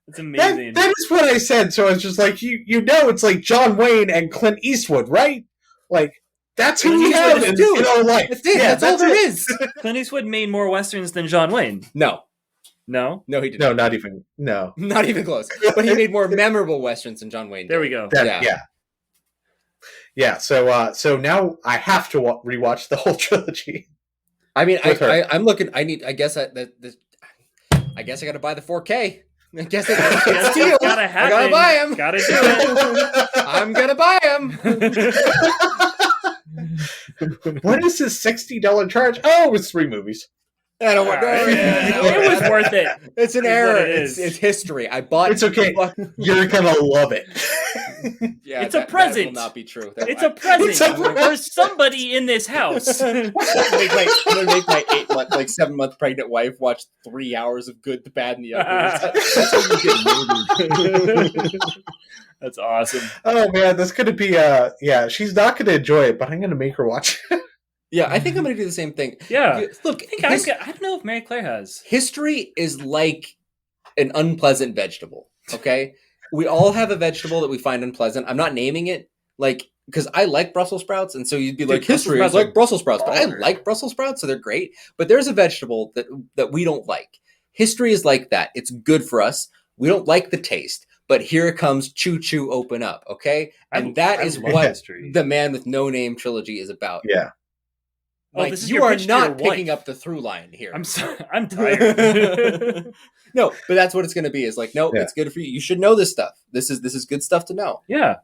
It's amazing. That is what I said. So it's just like, it's like John Wayne and Clint Eastwood, right? Like, that's who we have in our life. That's all there is. Clint Eastwood made more Westerns than John Wayne. No, he didn't. No, not even. No, not even close. But he made more memorable Westerns than John Wayne did. There we go. Yeah. So now I have to rewatch the whole trilogy. I mean, I'm looking. I guess I got to buy the 4K. I guess it's deal. I gotta buy him. Gotta do it. I'm gonna buy him. What is this $60 charge? Oh, it was 3 movies. I don't want. It was worth it. It's an error. It's history. I bought. It's okay. You're gonna love it. Yeah, it's a present. That will not be true. It's a present for somebody in this house. I'm gonna make my 7-month pregnant wife watch 3 hours of Good, the Bad, and the Ugly. That's how you get movie. That's awesome. Oh man, that's gonna be she's not gonna enjoy it, but I'm gonna make her watch it. Yeah, I think I'm going to do the same thing. Yeah. Look, I don't know if Mary Claire has. History is like an unpleasant vegetable, okay? We all have a vegetable that we find unpleasant. I'm not naming it, because I like Brussels sprouts, and so you'd be like, history is like Brussels sprouts, but I like Brussels sprouts, so they're great. But there's a vegetable that we don't like. History is like that. It's good for us. We don't like the taste. But here it comes, choo choo, open up, okay? And that is what the Man with No Name trilogy is about. Yeah. You are not picking up the through line here. I'm sorry. I'm tired. No, but that's what it's going to be. Is like, no, it's good for you. You should know this stuff. This is good stuff to know. Yeah.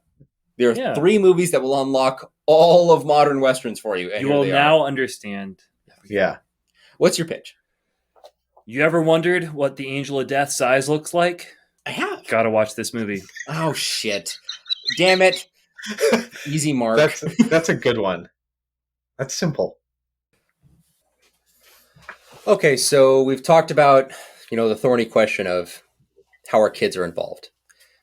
There are 3 movies that will unlock all of modern Westerns for you. And you will now understand. Yeah. What's your pitch? You ever wondered what the Angel of Death's eyes looks like? I have. Gotta watch this movie. Oh, shit. Damn it. Easy mark. That's a good one. That's simple. Okay, so we've talked about, the thorny question of how our kids are involved.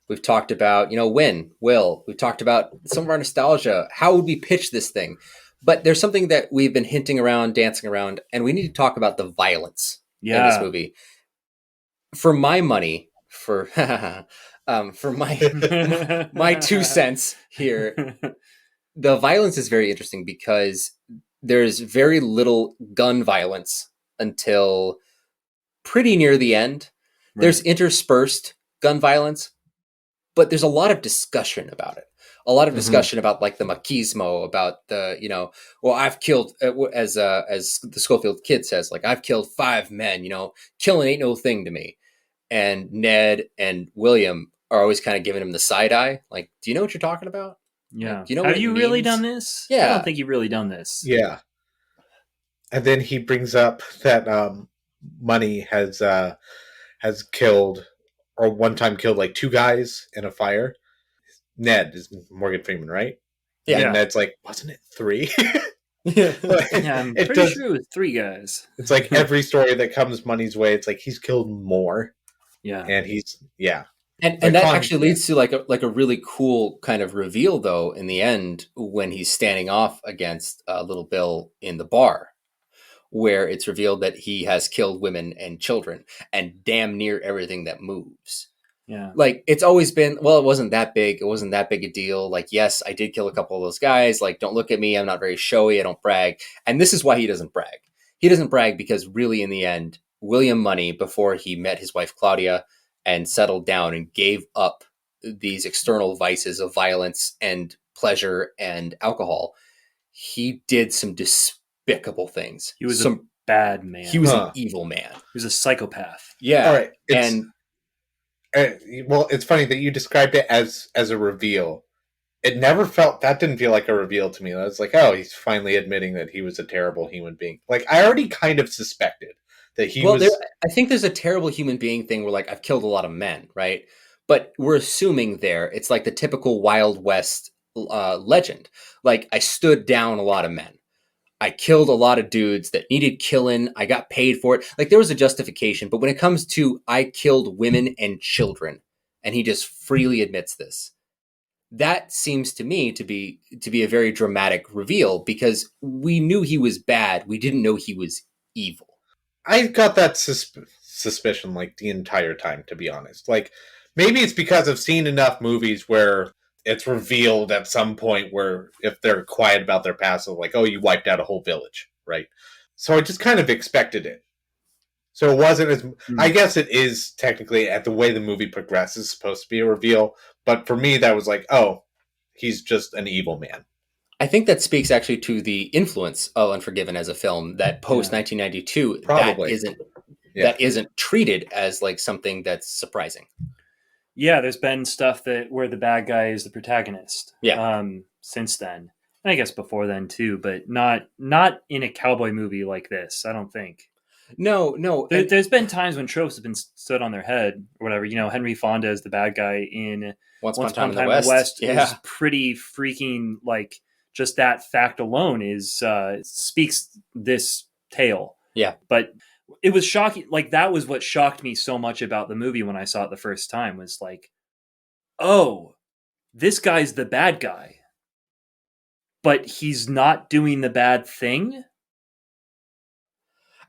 We've talked about, when, will. We've talked about some of our nostalgia. How would we pitch this thing? But there's something that we've been hinting around, dancing around, and we need to talk about the violence in this movie. For my money, for my my 2 cents here, the violence is very interesting because there's very little gun violence until pretty near the end. Right. There's interspersed gun violence, but there's a lot of discussion about it. A lot of discussion about the machismo, about the, I've killed, as the Schofield kid says, I've killed 5 men, killing ain't no thing to me. And Ned and William are always kind of giving him the side eye. Do you know what you're talking about? Yeah. Do you know Have you really done this? Yeah. I don't think you've really done this. Yeah. And then he brings up that Monie has killed, or one time killed 2 guys in a fire. Ned is Morgan Freeman, right? Yeah. And Ned's like, wasn't it 3? Yeah, I'm pretty sure it was 3 guys. It's like every story that comes Monie's way, it's like he's killed more. Yeah. And And that actually leads to like a really cool kind of reveal, though, in the end, when he's standing off against Little Bill in the bar, where it's revealed that he has killed women and children and damn near everything that moves. Yeah. Like, it's always been, well, it wasn't that big. It wasn't that big a deal. Like, yes, I did kill a couple of those guys. Like, don't look at me. I'm not very showy. I don't brag. And this is why he doesn't brag. He doesn't brag because really, in the end, William Monie, before he met his wife, Claudia, and settled down and gave up these external vices of violence and pleasure and alcohol, he did some despicable things. He was a bad man. He was an evil man. He was a psychopath. Yeah. All right. And well, it's funny that you described it as a reveal. It never didn't feel like a reveal to me. I was like, oh, he's finally admitting that he was a terrible human being. Like, I already kind of suspected that he was... I think there's a terrible human being thing where, like, I've killed a lot of men, right? But we're assuming it's like the typical Wild West legend. Like, I stood down a lot of men. I killed a lot of dudes that needed killing. I got paid for it. Like, there was a justification. But when it comes to I killed women and children, and he just freely admits this, that seems to me to be a very dramatic reveal, because we knew he was bad. We didn't know he was evil. I got that suspicion like the entire time, to be honest. Like, maybe it's because I've seen enough movies where it's revealed at some point where if they're quiet about their past, like, oh, you wiped out a whole village, right? So I just kind of expected it. So it wasn't as... I guess it is technically, at the way the movie progresses, supposed to be a reveal. But for me, that was like, oh, he's just an evil man. I think that speaks actually to the influence of Unforgiven as a film, that post 1992, that isn't treated as like something that's surprising. Yeah, there's been stuff where the bad guy is the protagonist. Yeah. Since then, and I guess before then too, but not in a cowboy movie like this. I don't think. No. There's been times when tropes have been stood on their head or whatever. You know, Henry Fonda as the bad guy in Once Upon a Time in the West is pretty freaking, like, just that fact alone speaks this tale. Yeah. But it was shocking. Like, that was what shocked me so much about the movie when I saw it the first time, was like, oh, this guy's the bad guy, but he's not doing the bad thing.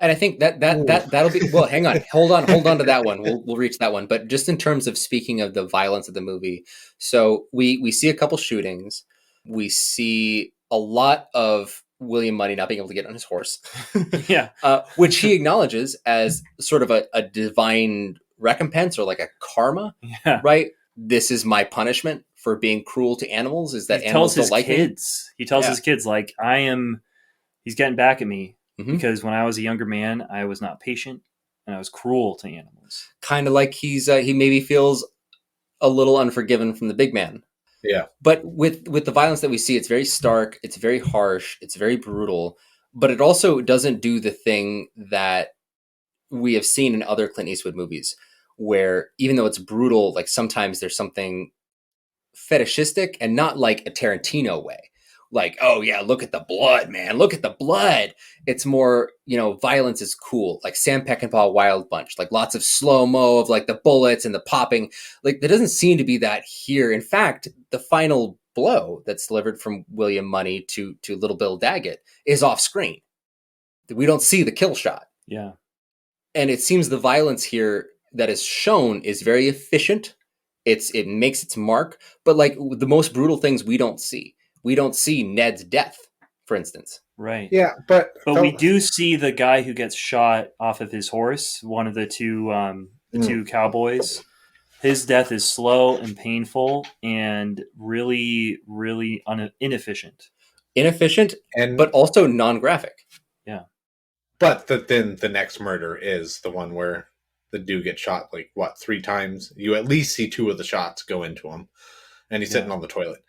And I think that'll be, well, hang on, hold on to that one. We'll reach that one. But just in terms of speaking of the violence of the movie, so we see a couple shootings. We see a lot of William Monie not being able to get on his horse. Yeah. Which he acknowledges as sort of a divine recompense, or like a karma. Yeah. Right? This is my punishment for being cruel to animals, is that animals don't like kids. He tells his kids, like, he's getting back at me. Mm-hmm. Because when I was a younger man, I was not patient and I was cruel to animals. Kind of like he maybe feels a little unforgiven from the big man. Yeah. But with the violence that we see, it's very stark, it's very harsh, it's very brutal, but it also doesn't do the thing that we have seen in other Clint Eastwood movies, where even though it's brutal, like, sometimes there's something fetishistic, and not like a Tarantino way. Like, oh yeah, look at the blood, man. Look at the blood. It's more, violence is cool. Like Sam Peckinpah Wild Bunch, like lots of slow-mo of like the bullets and the popping. Like, there doesn't seem to be that here. In fact, the final blow that's delivered from William Monie to Little Bill Daggett is off screen. We don't see the kill shot. Yeah. And it seems the violence here that is shown is very efficient. It makes its mark, but like the most brutal things we don't see. We don't see Ned's death, for instance. Right. Yeah, but we do see the guy who gets shot off of his horse, one of the two cowboys. His death is slow and painful and really, really inefficient. Inefficient, but also non-graphic. Yeah. But then the next murder is the one where the dude gets shot, 3 times? You at least see 2 of the shots go into him, and he's sitting on the toilet.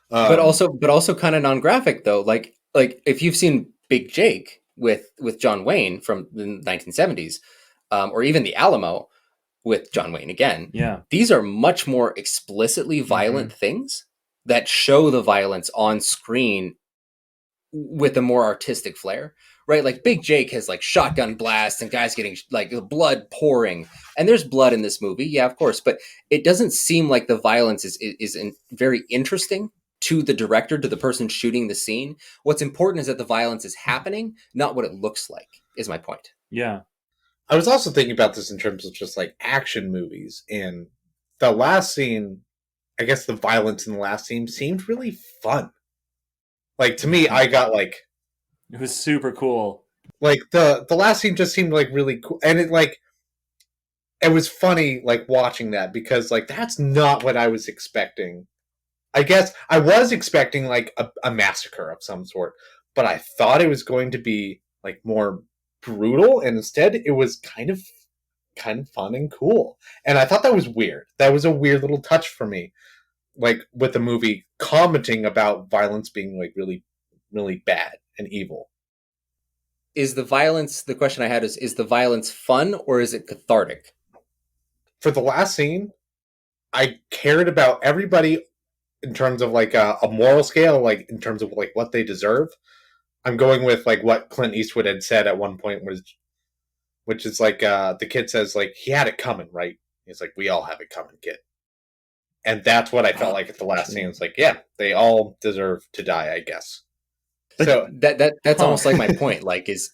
But also kind of non-graphic though. Like if you've seen Big Jake with John Wayne from the 1970s, or even The Alamo with John Wayne again. Yeah. These are much more explicitly violent things that show the violence on screen with a more artistic flair, right? Like Big Jake has like shotgun blasts and guys getting like blood pouring, and there's blood in this movie, yeah, of course, but it doesn't seem like the violence is very interesting to the director, to the person shooting the scene. What's important is that the violence is happening, not what it looks like, is my point. Yeah. I was also thinking about this in terms of just like action movies, and the last scene, I guess the violence in the last scene seemed really fun. Like, to me, I got like... It was super cool. Like, the last scene just seemed like really cool. And it was funny, like, watching that, because like, that's not what I was expecting. I guess I was expecting like a massacre of some sort, but I thought it was going to be like more brutal, and instead it was kind of fun and cool. And I thought that was weird. That was a weird little touch for me, like with the movie commenting about violence being like really, really bad and evil. Is the violence, the question I had is the violence fun or is it cathartic? For the last scene, I cared about everybody in terms of like a moral scale, like in terms of like what they deserve. I'm going with like what Clint Eastwood had said at one point, which is like the kid says like he had it coming, right? He's like, we all have it coming, kid. And that's what I felt like at the last scene. It's like, yeah, they all deserve to die, I guess. But so that's almost like my point. Like, is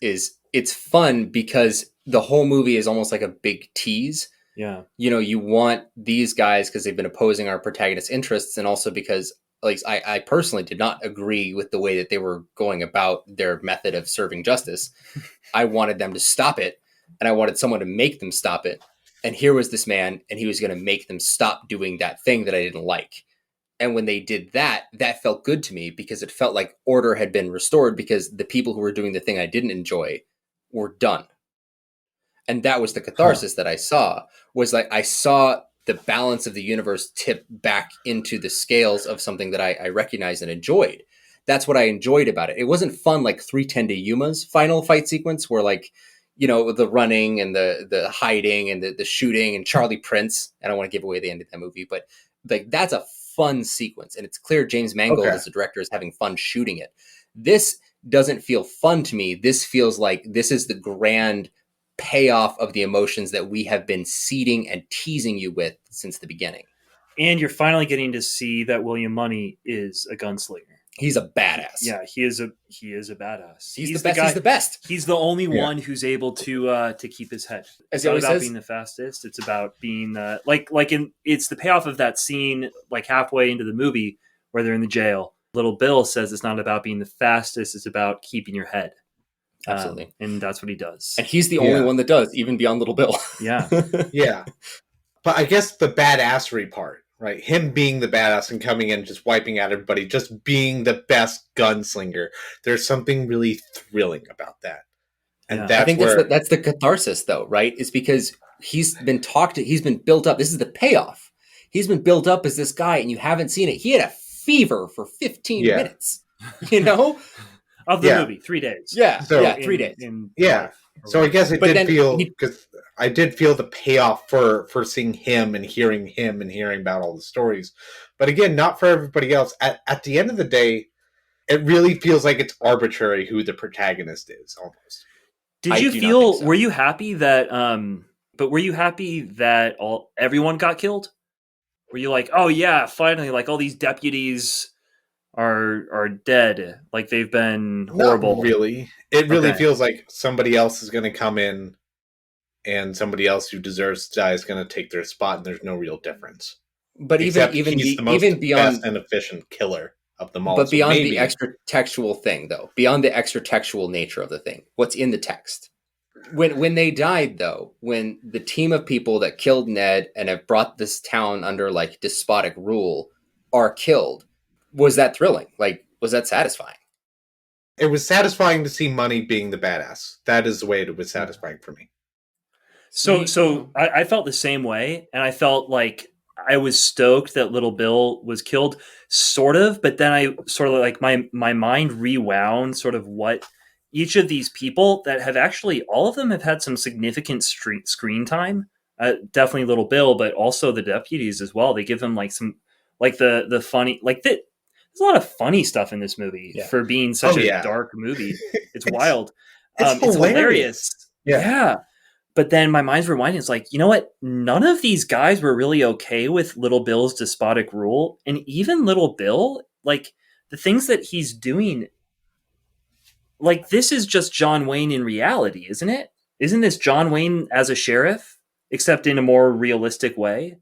it's fun because the whole movie is almost like a big tease. Yeah. You know, you want these guys because they've been opposing our protagonist's interests, and also because, like, I personally did not agree with the way that they were going about their method of serving justice. I wanted them to stop it, and I wanted someone to make them stop it. And here was this man, and he was going to make them stop doing that thing that I didn't like. And when they did that, that felt good to me because it felt like order had been restored because the people who were doing the thing I didn't enjoy were done. And that was the catharsis that I saw, was like I saw the balance of the universe tip back into the scales of something that I recognized and enjoyed. That's what I enjoyed about it. It wasn't fun like 3:10 to Yuma's final fight sequence where, like, you know, the running and the hiding and the shooting and Charlie Prince. I don't want to give away the end of that movie, but like that's a fun sequence. And it's clear James Mangold as the director is having fun shooting it. This doesn't feel fun to me. This feels like this is the grand payoff of the emotions that we have been seeding and teasing you with since the beginning. And you're finally getting to see that William Monie is a gunslinger. He's a badass. Yeah, he is a badass. He's the best. He's the best. He's the only one who's able to keep his head. It's not about being the fastest. It's about being it's the payoff of that scene, like halfway into the movie where they're in the jail. Little Bill says it's not about being the fastest. It's about keeping your head. Absolutely. And that's what he does. And he's the only one that does, even beyond Little Bill. Yeah. Yeah. But I guess the badassery part, right? Him being the badass and coming in and just wiping out everybody, just being the best gunslinger. There's something really thrilling about that. And I think that's the catharsis, though, right? It's because he's been built up. This is the payoff. He's been built up as this guy, and you haven't seen it. He had a fever for 15 minutes, you know? Of the movie, 3 days. Yeah, so 3 days. So I guess I did feel the payoff for seeing him and hearing about all the stories. But again, not for everybody else. At the end of the day, it really feels like it's arbitrary who the protagonist is, almost. Were you happy that everyone got killed? Were you like, oh yeah, finally, like all these deputies are dead, like they've been horrible? Not really. It really feels like somebody else is going to come in, and somebody else who deserves to die is going to take their spot, and there's no real difference. But he's the most best and efficient killer of them all. But beyond the extra textual thing, though, beyond the extra textual nature of the thing, what's in the text? When they died, though, when the team of people that killed Ned and have brought this town under like despotic rule are killed, was that thrilling? Like, was that satisfying? It was satisfying to see Monie being the badass. That is the way it was satisfying for me. So I felt the same way, and I felt like I was stoked that Little Bill was killed, sort of, but then I sort of like my mind rewound sort of what each of these people that have actually, all of them have had some significant screen time. Definitely Little Bill, but also the deputies as well. They give them like some, like the funny, like that. There's a lot of funny stuff in this movie for being such a dark movie. It's wild. It's hilarious. Yeah. But then my mind's rewinding. It's like, you know what? None of these guys were really okay with Little Bill's despotic rule. And even Little Bill, like the things that he's doing, like this is just John Wayne in reality, isn't it? Isn't this John Wayne as a sheriff, except in a more realistic way?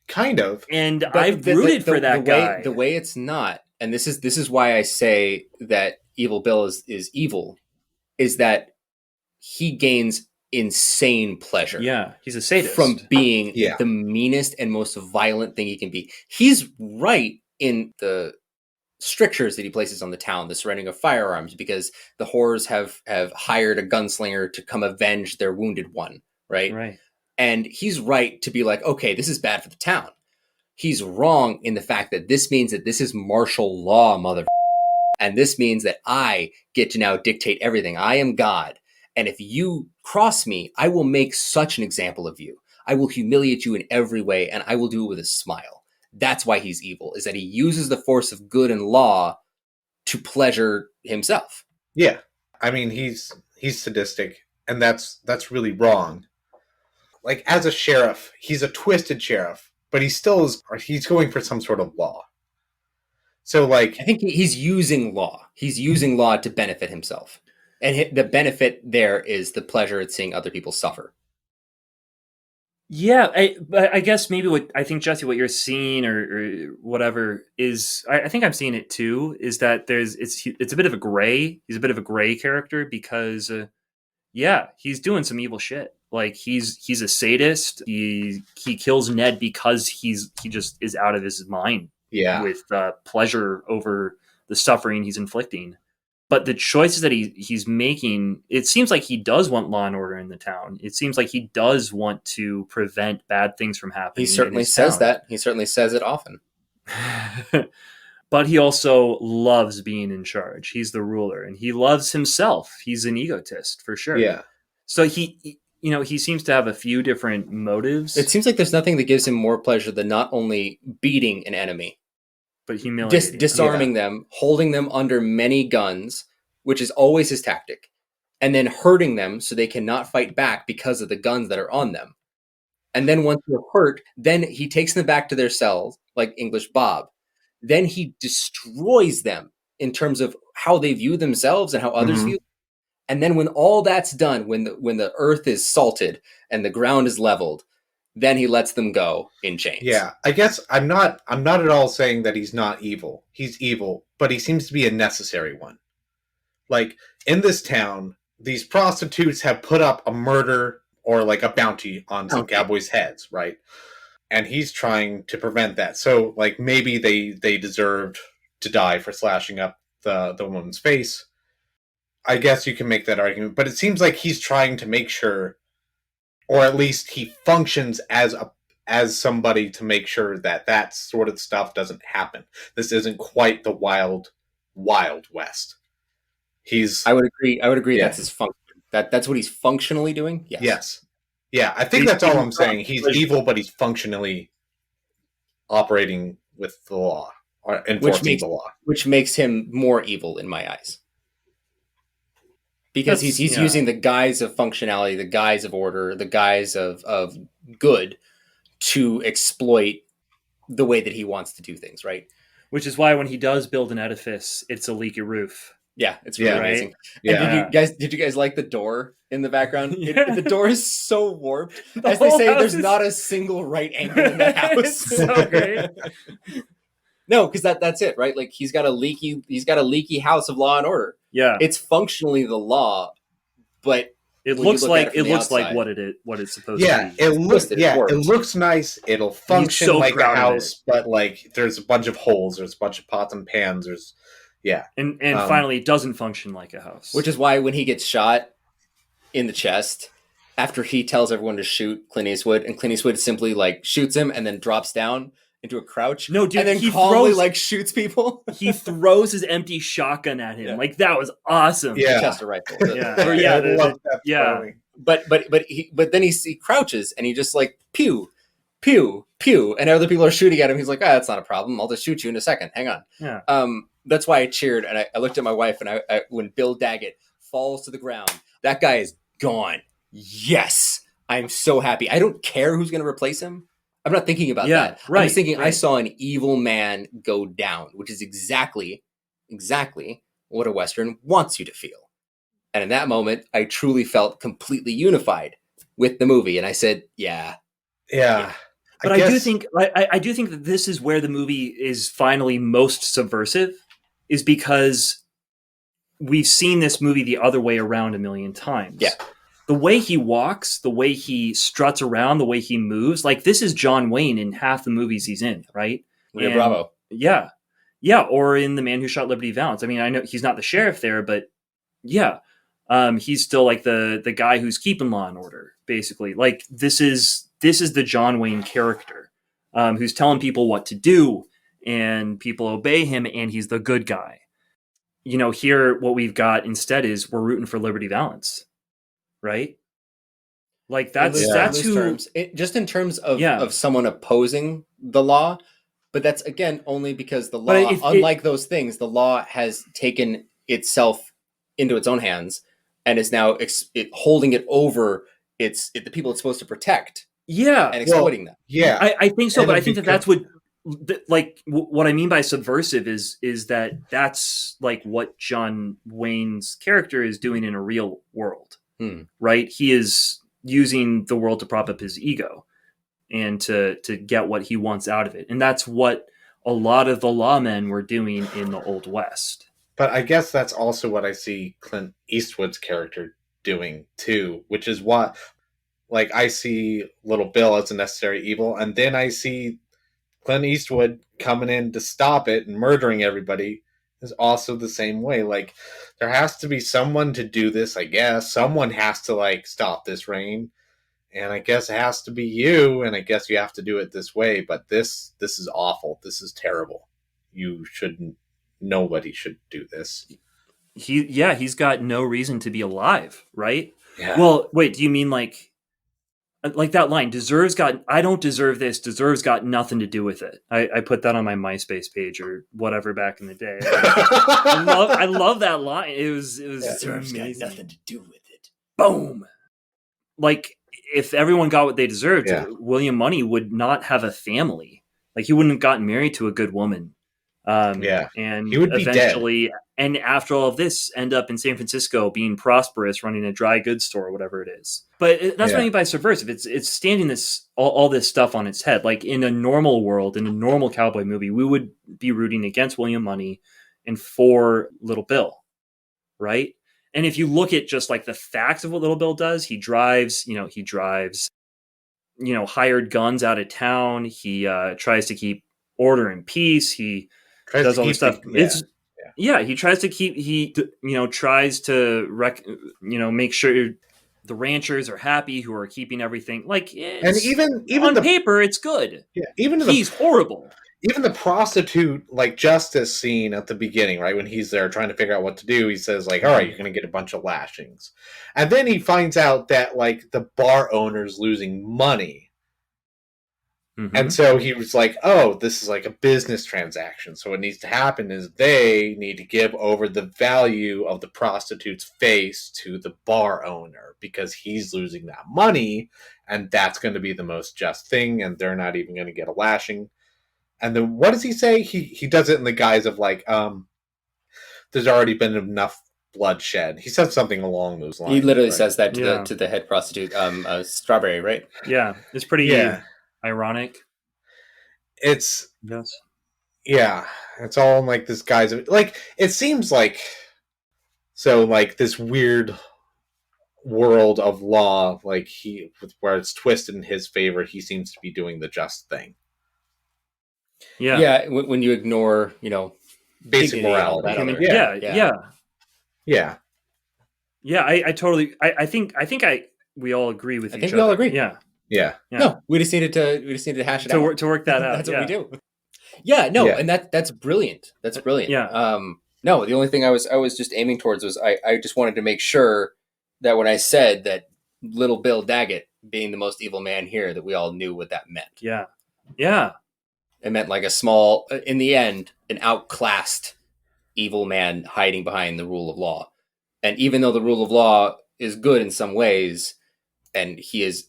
Kind of. And I've rooted for that guy. The way it's not, and this is why I say that Evil Bill is evil, is that he gains insane pleasure. Yeah, he's a sadist. From being the meanest and most violent thing he can be. He's right in the strictures that he places on the town, the surrendering of firearms, because the whores have hired a gunslinger to come avenge their wounded one, right? Right. And he's right to be like, okay, this is bad for the town. He's wrong in the fact that this means that this is martial law, mother. And this means that I get to now dictate everything. I am God. And if you cross me, I will make such an example of you. I will humiliate you in every way, and I will do it with a smile. That's why he's evil, is that he uses the force of good and law to pleasure himself. Yeah. I mean, he's sadistic, and that's really wrong. Like, as a sheriff, he's a twisted sheriff, but he's going for some sort of law. So, like, I think he's using law. He's using law to benefit himself. And the benefit there is the pleasure at seeing other people suffer. Yeah, I guess maybe what I think, Jesse, what you're seeing or whatever is, I think I'm seeing it too, is that it's a bit of a gray. He's a bit of a gray character because, he's doing some evil shit. Like he's a sadist. He kills Ned because he just is out of his mind. Yeah, with pleasure over the suffering he's inflicting. But the choices that he's making, it seems like he does want law and order in the town. It seems like he does want to prevent bad things from happening. He certainly says that. He certainly says it often. But he also loves being in charge. He's the ruler, and he loves himself. He's an egotist for sure. Yeah. So he seems to have a few different motives. It seems like there's nothing that gives him more pleasure than not only beating an enemy, but humiliating, disarming them, holding them under many guns, which is always his tactic, and then hurting them so they cannot fight back because of the guns that are on them. And then once they're hurt, then he takes them back to their cells, like English Bob. Then he destroys them in terms of how they view themselves and how others view them. And then when all that's done, when the earth is salted and the ground is leveled, then he lets them go in chains. Yeah, I guess I'm not at all saying that he's not evil. He's evil, but he seems to be a necessary one. Like, in this town, these prostitutes have put up a murder or like a bounty on some cowboys' heads, right? And he's trying to prevent that. So, like, maybe they deserved to die for slashing up the woman's face. I guess you can make that argument, but it seems like he's trying to make sure, or at least he functions as somebody to make sure that sort of stuff doesn't happen. This isn't quite the wild west. I would agree. Yeah. That's his function. That's what he's functionally doing. Yes. Yeah. I think that's all I'm saying. He's evil, but he's functionally operating with the law or enforcing the law, which makes him more evil in my eyes. Because he's using the guise of functionality, the guise of order, the guise of good to exploit the way that he wants to do things, right? Which is why when he does build an edifice, it's a leaky roof. Yeah, it's really amazing. Yeah. And did you guys like the door in the background? The door is so warped. As they say, there's not a single right angle in the house. It's so great. No, because that's it, right? Like he's got a leaky house of law and order. Yeah, it's functionally the law, but it looks like what it's supposed to be. It looks nice. It'll function like a house, but like there's a bunch of holes. There's a bunch of pots and pans. And finally, it doesn't function like a house. Which is why when he gets shot in the chest, after he tells everyone to shoot Clint Eastwood, and Clint Eastwood simply like shoots him and then drops down into a crouch. No, dude, and then he calmly shoots people. He throws his empty shotgun at him. Yeah. Like that was awesome. Yeah, chest a rifle. But then he crouches and he just like pew, pew, pew, and other people are shooting at him. He's like, that's not a problem. I'll just shoot you in a second. Hang on. Yeah. That's why I cheered and I looked at my wife and I when Bill Daggett falls to the ground. That guy is gone. Yes. I'm so happy. I don't care who's going to replace him. I'm not thinking about that. Right, I'm just thinking right. I saw an evil man go down, which is exactly what a Western wants you to feel. And in that moment, I truly felt completely unified with the movie. And I said, yeah. But I do think that this is where the movie is finally most subversive, is because we've seen this movie the other way around a million times. Yeah. The way he walks, the way he struts around, the way he moves, like this is John Wayne in half the movies he's in, right? Rio Bravo. Yeah. Yeah. Or in The Man Who Shot Liberty Valance. I mean, I know he's not the sheriff there, but yeah. He's still like the guy who's keeping law and order, basically. Like this is the John Wayne character, who's telling people what to do and people obey him, and he's the good guy. You know, here what we've got instead is we're rooting for Liberty Valance, right? Like that's who. Terms. Just in terms of someone opposing the law, but that's again only because the law, unlike those things, the law has taken itself into its own hands and is now holding it over the people it's supposed to protect. Yeah, and exploiting them. Yeah, I think so, but I think that's what. Like what I mean by subversive is that's like what John Wayne's character is doing in a real world, right? He is using the world to prop up his ego and to get what he wants out of it, and that's what a lot of the lawmen were doing in the Old West. But I guess that's also what I see Clint Eastwood's character doing too, which is what, like, I see Little Bill as a necessary evil, and then I see Clint Eastwood coming in to stop it and murdering everybody is also the same way. Like, there has to be someone to do this, I guess. Someone has to, like, stop this reign. And I guess it has to be you, and I guess you have to do it this way. But this is awful. This is terrible. Nobody should do this. He's got no reason to be alive, right? Yeah. Well, wait, do you mean like that line, I don't deserve this, deserves got nothing to do with it. I put that on my MySpace page or whatever back in the day. I love that line. It was deserves got nothing to do with it. Boom. Like, if everyone got what they deserved, William Monie would not have a family. Like, he wouldn't have gotten married to a good woman. And he would eventually be dead. And after all of this, end up in San Francisco being prosperous, running a dry goods store or whatever it is. But that's what I mean by subversive. It's standing all this stuff on its head. Like, in a normal world, in a normal cowboy movie, we would be rooting against William Monie and for Little Bill, right? And if you look at just like the facts of what Little Bill does, he drives hired guns out of town. He tries to keep order and peace. He does all this stuff. He tries to make sure the ranchers are happy who are keeping everything. Like, and even on paper, it's good. Yeah, he's horrible. Even the prostitute, like, justice scene at the beginning, right, when he's there trying to figure out what to do, he says, like, all right, you're going to get a bunch of lashings. And then he finds out that, like, the bar owner's losing money. Mm-hmm. And so he was like, oh, this is like a business transaction. So what needs to happen is they need to give over the value of the prostitute's face to the bar owner because he's losing that money, and that's going to be the most just thing, and they're not even going to get a lashing. And then what does he say? He does it in the guise of, like, there's already been enough bloodshed. He says something along those lines. He literally says that to the head prostitute, Strawberry, right? Yeah, it's pretty ironic. It's it's all in, like, this guise of, like, it seems like, so, like, this weird world of law, like, where it's twisted in his favor, he seems to be doing the just thing. Yeah, when you ignore, basic morality. I totally. I think we all agree with each other. I think we all agree. Yeah. No, we just needed to hash it out to work that out. That's what we do. And that's brilliant. That's brilliant. Yeah. No, the only thing I was just aiming towards was I just wanted to make sure that when I said that Little Bill Daggett being the most evil man here, that we all knew what that meant. Yeah. Yeah. It meant, like, a small, in the end, an outclassed evil man hiding behind the rule of law. And even though the rule of law is good in some ways, and he is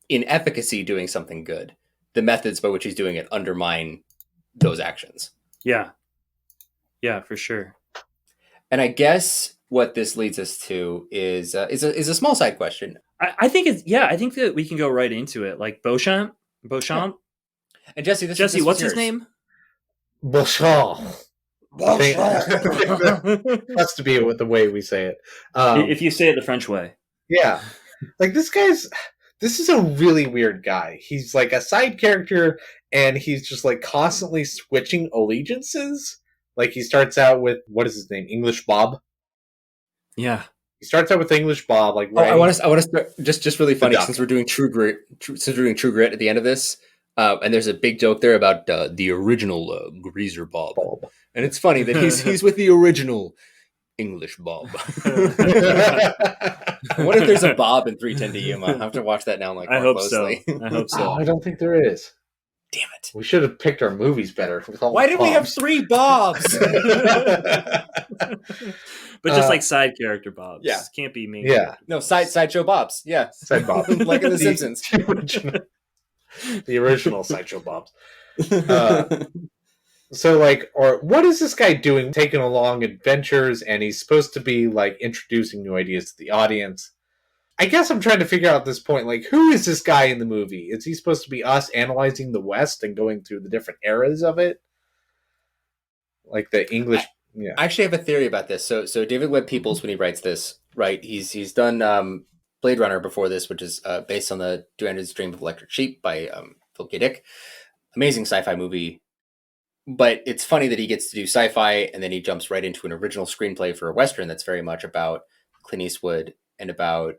in efficacy doing something good, the methods by which he's doing it undermine those actions. Yeah. Yeah, for sure. And I guess what this leads us to is a small side question. I think I think that we can go right into it. Like Beauchamp. Yeah. And Jesse, Jesse, what's his name? Beauchamp. Has to be with the way we say it. If you say it the French way. Yeah. Like this is a really weird guy. He's like a side character and he's just like constantly switching allegiances. Like he starts out with, what is his name? English Bob. Yeah. He starts out with English Bob. Like I want to start just really funny since we're doing True Grit at the end of this. And there's a big joke there about the original Greaser Bob. And it's funny that he's with the original English Bob. What if there's a Bob in 3:10 to Yuma? I have to watch that now. Like, I hope closely. so. I hope so. Oh, I don't think there is. Damn it! We should have picked our movies better. Why did we have 3 Bobs? But just like side character Bobs. Yeah. Can't be main. Yeah. No, sideshow Bobs. Yeah, Side Bob. like in The Simpsons. The original Sideshow Bobs. So, like, or what is this guy doing? Taking along adventures, and he's supposed to be, like, introducing new ideas to the audience. I guess I'm trying to figure out at this point, like, who is this guy in the movie? Is he supposed to be us analyzing the West and going through the different eras of it? Like the English... Yeah. I actually have a theory about this. So David Webb Peoples, when he writes this, right, he's done Blade Runner before this, which is based on the 200's Dream of Electric Sheep by Phil K. Dick. Amazing sci-fi movie. But it's funny that he gets to do sci-fi and then he jumps right into an original screenplay for a Western that's very much about Clint Eastwood and about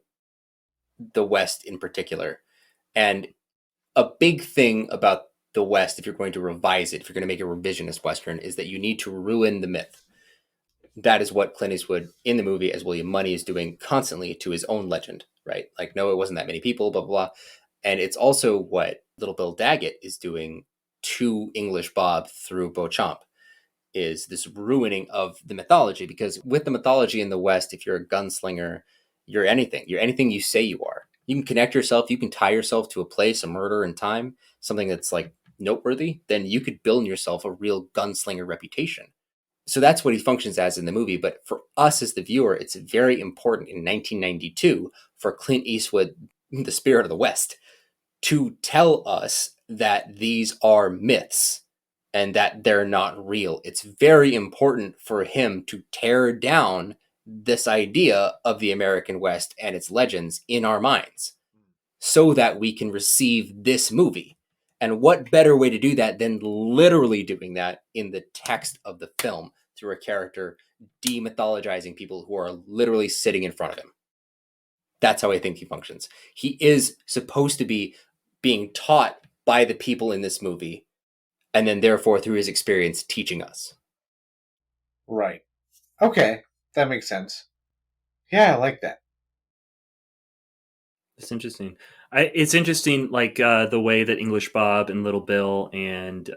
the West in particular. And a big thing about the West, if you're going to revise it, if you're going to make a revisionist Western, is that you need to ruin the myth. That is what Clint Eastwood in the movie as William Monie is doing constantly to his own legend, right? Like, no, it wasn't that many people, blah, blah, blah. And it's also what Little Bill Daggett is doing to English Bob through Beauchamp, is this ruining of the mythology. Because with the mythology in the West, if you're a gunslinger, you're anything. You're anything you say you are. You can connect yourself, you can tie yourself to a place, a murder and time, something that's like noteworthy, then you could build yourself a real gunslinger reputation. So that's what he functions as in the movie. But for us as the viewer, it's very important in 1992 for Clint Eastwood, the spirit of the West, to tell us that these are myths and that they're not real. It's very important for him to tear down this idea of the American West and its legends in our minds so that we can receive this movie. And what better way to do that than literally doing that in the text of the film through a character demythologizing people who are literally sitting in front of him. That's how I think he functions. He is supposed to be being taught by the people in this movie, and then therefore through his experience teaching us. Right. Okay, that makes sense. Yeah, I like that. It's interesting. It's interesting, like the way that English Bob and Little Bill and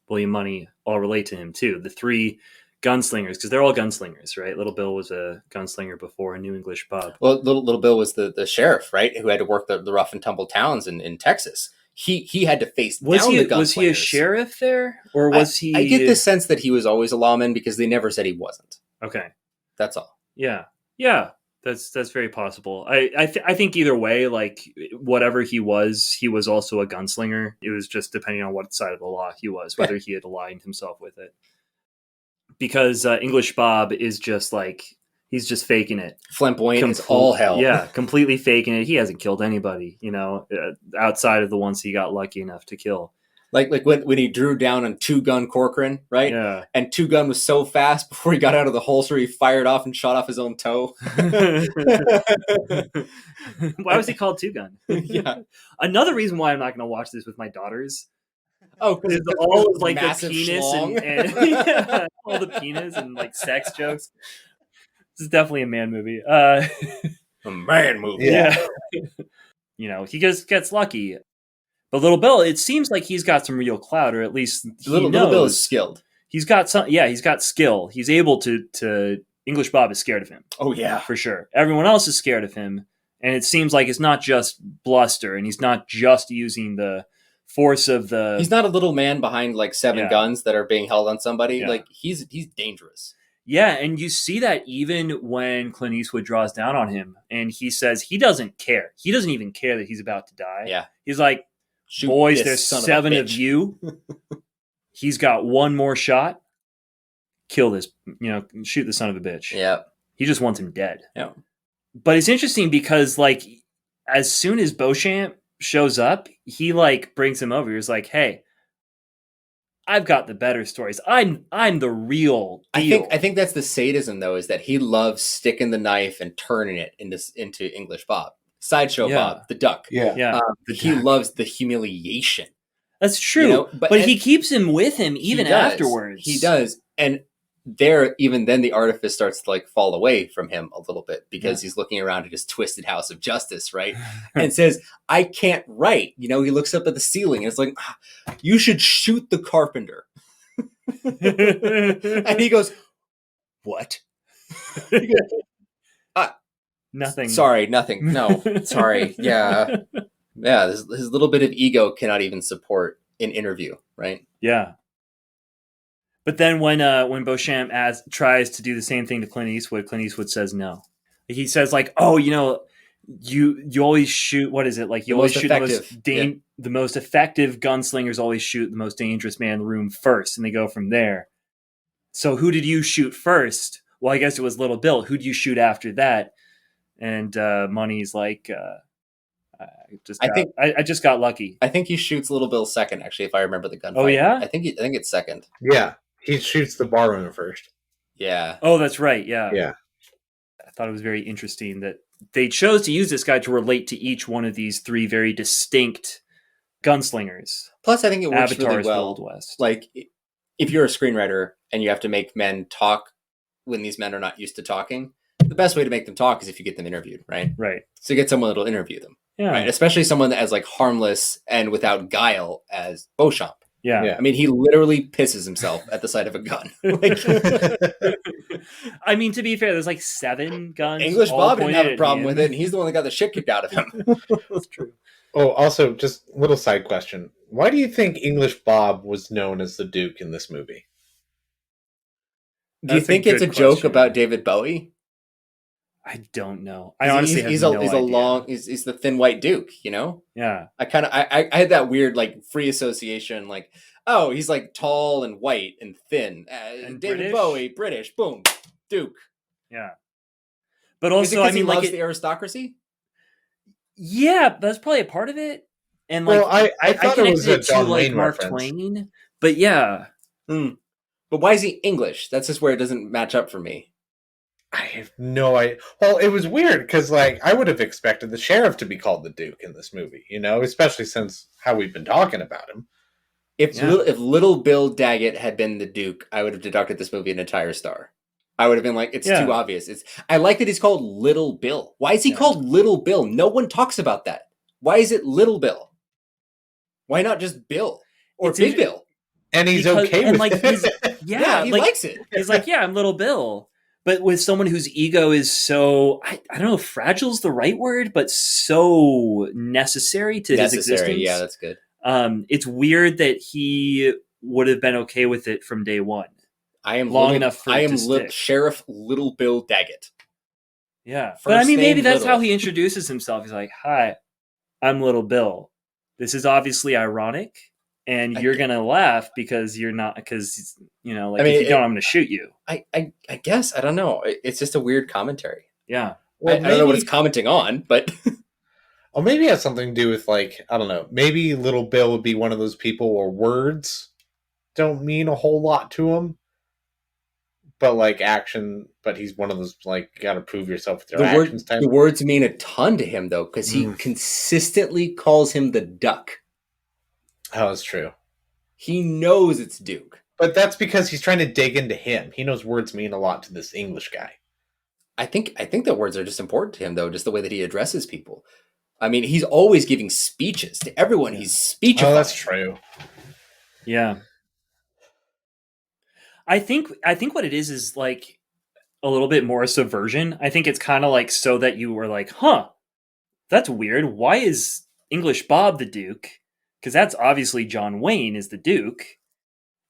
William Monie all relate to him too. The 3 gunslingers, because they're all gunslingers, right? Little Bill was a gunslinger before a New English Bob. Well, Little Bill was the sheriff, right, who had to work the rough and tumble towns in Texas. He had to face down the gunslingers. Was he a sheriff there, or was he? I get the sense that he was always a lawman because they never said he wasn't. Okay, that's all. Yeah. That's very possible. I think either way, like whatever he was also a gunslinger. It was just depending on what side of the law he was, whether he had aligned himself with it. Because English Bob is just like, he's just faking it. Flamboyant is all hell. Yeah, completely faking it. He hasn't killed anybody, outside of the ones he got lucky enough to kill. Like when he drew down on Two Gun Corcoran, right? Yeah. And Two Gun was so fast before he got out of the holster, he fired off and shot off his own toe. Why was he called Two Gun? Yeah. Another reason why I'm not going to watch this with my daughters. Oh, because it's all of, like the penis and yeah, all the penis and like sex jokes. This is definitely a man movie. A man movie. Yeah. He just gets lucky. But Little Bill, it seems like he's got some real clout, or at least Little Bill is skilled. He's got some. Yeah, he's got skill. He's able to English Bob is scared of him. Oh yeah, for sure. Everyone else is scared of him, and it seems like it's not just bluster, and he's not just using the force of the. He's not a little man behind like 7 guns that are being held on somebody. Yeah. Like he's dangerous. Yeah, and you see that even when Clint Eastwood draws down on him, and he says he doesn't care. He doesn't even care that he's about to die. Yeah, he's like, shoot, boys, there's 7 of you. He's got one more shot. Kill this, shoot the son of a bitch. Yeah. He just wants him dead. Yeah. But it's interesting because, like, as soon as Beauchamp shows up, he, like, brings him over. He's like, hey, I've got the better stories. I'm the real deal. I think that's the sadism, though, is that he loves sticking the knife and turning it into English Bob. Sideshow Bob, the duck. Yeah. He loves the humiliation. That's true. But he keeps him with him even afterwards. He does. And even then the artifice starts to like fall away from him a little bit because he's looking around at his twisted house of justice, right? And says, I can't write. He looks up at the ceiling and it's like, you should shoot the carpenter. And he goes, what? He goes, nothing. Sorry, nothing. No, sorry. Yeah. Yeah, his little bit of ego cannot even support an interview, right? Yeah. But then when Beauchamp tries to do the same thing to Clint Eastwood says no. He says like, oh, you always shoot. What is it like? You always shoot the most effective gunslingers. Always shoot the most dangerous man in the room first, and they go from there. So who did you shoot first? Well, I guess it was Little Bill. Who do you shoot after that? And Monie's like, I just got lucky. I think he shoots Little Bill second, actually, if I remember the gunfight. Oh yeah, I think it's second. Yeah. He shoots the barman first. Yeah. Oh, that's right. Yeah. Yeah. I thought it was very interesting that they chose to use this guy to relate to each one of these 3 very distinct gunslingers. Plus, I think it works Avatars really well. Old West. Like, if you're a screenwriter and you have to make men talk when these men are not used to talking, the best way to make them talk is if you get them interviewed, right? Right. So get someone that'll interview them. Yeah. Right? Especially someone that as like harmless and without guile as Beauchamp. Yeah. I mean, he literally pisses himself at the sight of a gun. I mean, to be fair, there's like 7 guns. English Bob didn't have a problem with it, and he's the one that got the shit kicked out of him. That's true. Oh, also, just little side question. Why do you think English Bob was known as the Duke in this movie? Do you think it's a joke about David Bowie? I don't know. I honestly have no idea. He's the thin white Duke, Yeah. I had that weird like free association, like, oh, he's like tall and white and thin. And David British? Bowie, British, boom, Duke. Yeah. But also, I mean, loves the aristocracy. Yeah, that's probably a part of it. And like, well, I thought it was a John Wayne Mark reference. Twain. But yeah. But why is he English? That's just where it doesn't match up for me. I have no idea. Well, it was weird because, like, I would have expected the sheriff to be called the Duke in this movie, especially since how we've been talking about him. If Little Bill Daggett had been the Duke, I would have deducted this movie an entire star. I would have been like, it's too obvious. I like that he's called Little Bill. Why is he called Little Bill? No one talks about that. Why is it Little Bill? Why not just Bill or Big Bill? And he's okay with it. He likes it. He's like, yeah, I'm Little Bill. But with someone whose ego is so, I don't know if fragile is the right word, but so necessary to his existence. Yeah, that's good. It's weird that he would have been okay with it from day one. I am Sheriff Little Bill Daggett. Yeah. But I mean, maybe that's how he introduces himself. He's like, hi, I'm Little Bill. This is obviously ironic. And you're going to laugh because you're not, because, if you don't, I'm going to shoot you. I guess. I don't know. It's just a weird commentary. Yeah. Well, I don't know what it's commenting on, but. Or maybe it has something to do with, like, I don't know. Maybe Little Bill would be one of those people where words don't mean a whole lot to him. But, like, action, but he's one of those, like, you got to prove yourself with your actions. The words mean a ton to him, though, because he consistently calls him the Duck. Oh, that's true. He knows it's Duke. But that's because he's trying to dig into him. He knows words mean a lot to this English guy. I think that words are just important to him, though, just the way that he addresses people. I mean, he's always giving speeches to everyone. He's speechifying. Oh, that's true. Yeah. I think what it is like, a little bit more subversion. I think it's kind of like so that you were like, huh, that's weird. Why is English Bob the Duke? Because that's obviously John Wayne is the Duke.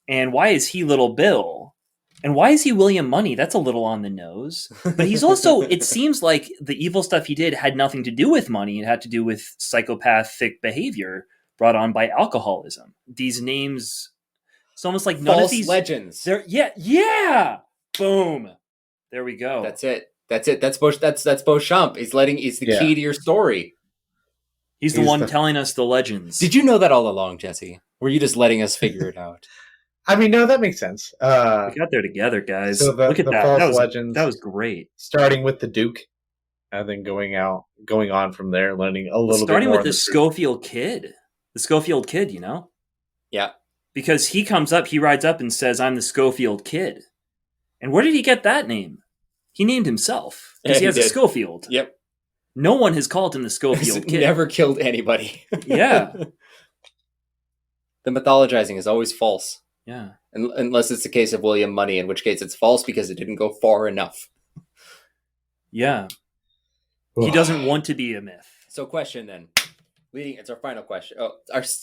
And why is he Little Bill? And why is he William Money? That's a little on the nose. But he's also, it seems like the evil stuff he did had nothing to do with money. It had to do with psychopathic behavior brought on by alcoholism. These names, it's almost like none False of these legends. They're, yeah. Boom. There we go. That's it. That's Beauchamp. He's the key to your story. He's the one telling us the legends. Did you know that all along, Jesse? Were you just letting us figure it out? I mean, no, that makes sense. We got there together, guys. So Look at that. False legends. That was great. Starting with the Duke, and then going on from there, learning a little bit more. Starting with the Schofield kid. The Schofield kid, you know? Yeah. Because he comes up, he rides up and says, I'm the Schofield kid. And where did he get that name? He named himself. Because he has a Schofield. Yep. No one has called him the Schofield kid. Never killed anybody. Yeah. The mythologizing is always false. Yeah. Unless it's the case of William Money, in which case it's false because it didn't go far enough. Yeah. He doesn't want to be a myth. So question then. It's our final question. Oh,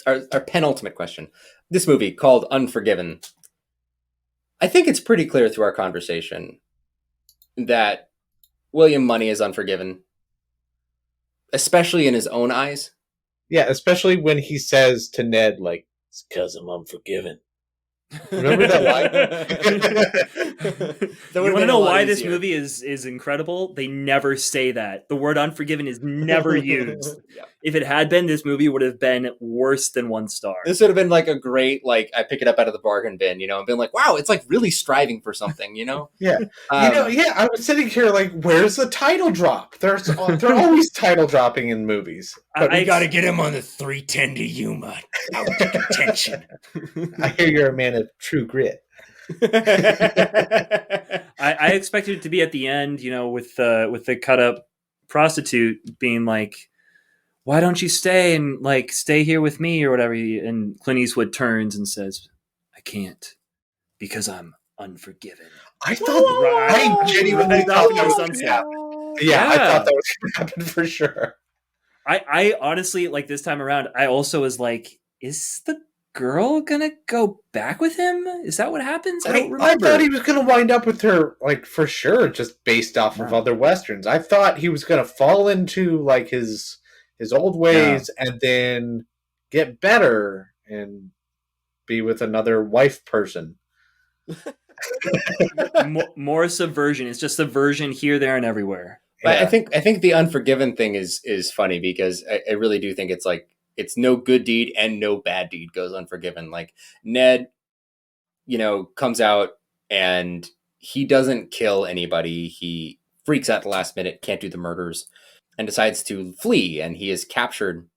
our penultimate question. This movie called Unforgiven. I think it's pretty clear through our conversation that William Money is unforgiven. Especially in his own eyes. Yeah, especially when he says to Ned, like, it's because I'm unforgiven. Remember that line? You want to know why this movie is incredible? They never say that. The word unforgiven is never used. Yeah. If it had been, this movie would have been worse than 1 star. This would have been like a great, like, I pick it up out of the bargain bin, you know, and been like, wow, it's like really striving for something, you know? Yeah. I was sitting here like, where's the title drop? They're always title dropping in movies. But we got to get him on the 310 to Yuma. Out to contention. I hear you're a man of true grit. I expected it to be at the end, you know, with the cut up prostitute being like, why don't you stay and like stay here with me or whatever? And Clint Eastwood turns and says, I can't because I'm unforgiven. I genuinely thought that was going to happen. Yeah, I thought that was going to happen for sure. I honestly, like this time around, I also was like, is the girl gonna go back with him? Is that what happens? I don't remember. I thought he was gonna wind up with her, like, for sure, just based off of other westerns. I thought he was gonna fall into like his old ways and then get better and be with another wife person. more subversion. It's just subversion here, there, and everywhere. But yeah. I think the Unforgiven thing is funny because I really do think it's like it's no good deed and no bad deed goes unforgiven. Like Ned, you know, comes out and he doesn't kill anybody. He freaks out at the last minute, can't do the murders, and decides to flee. And he is captured.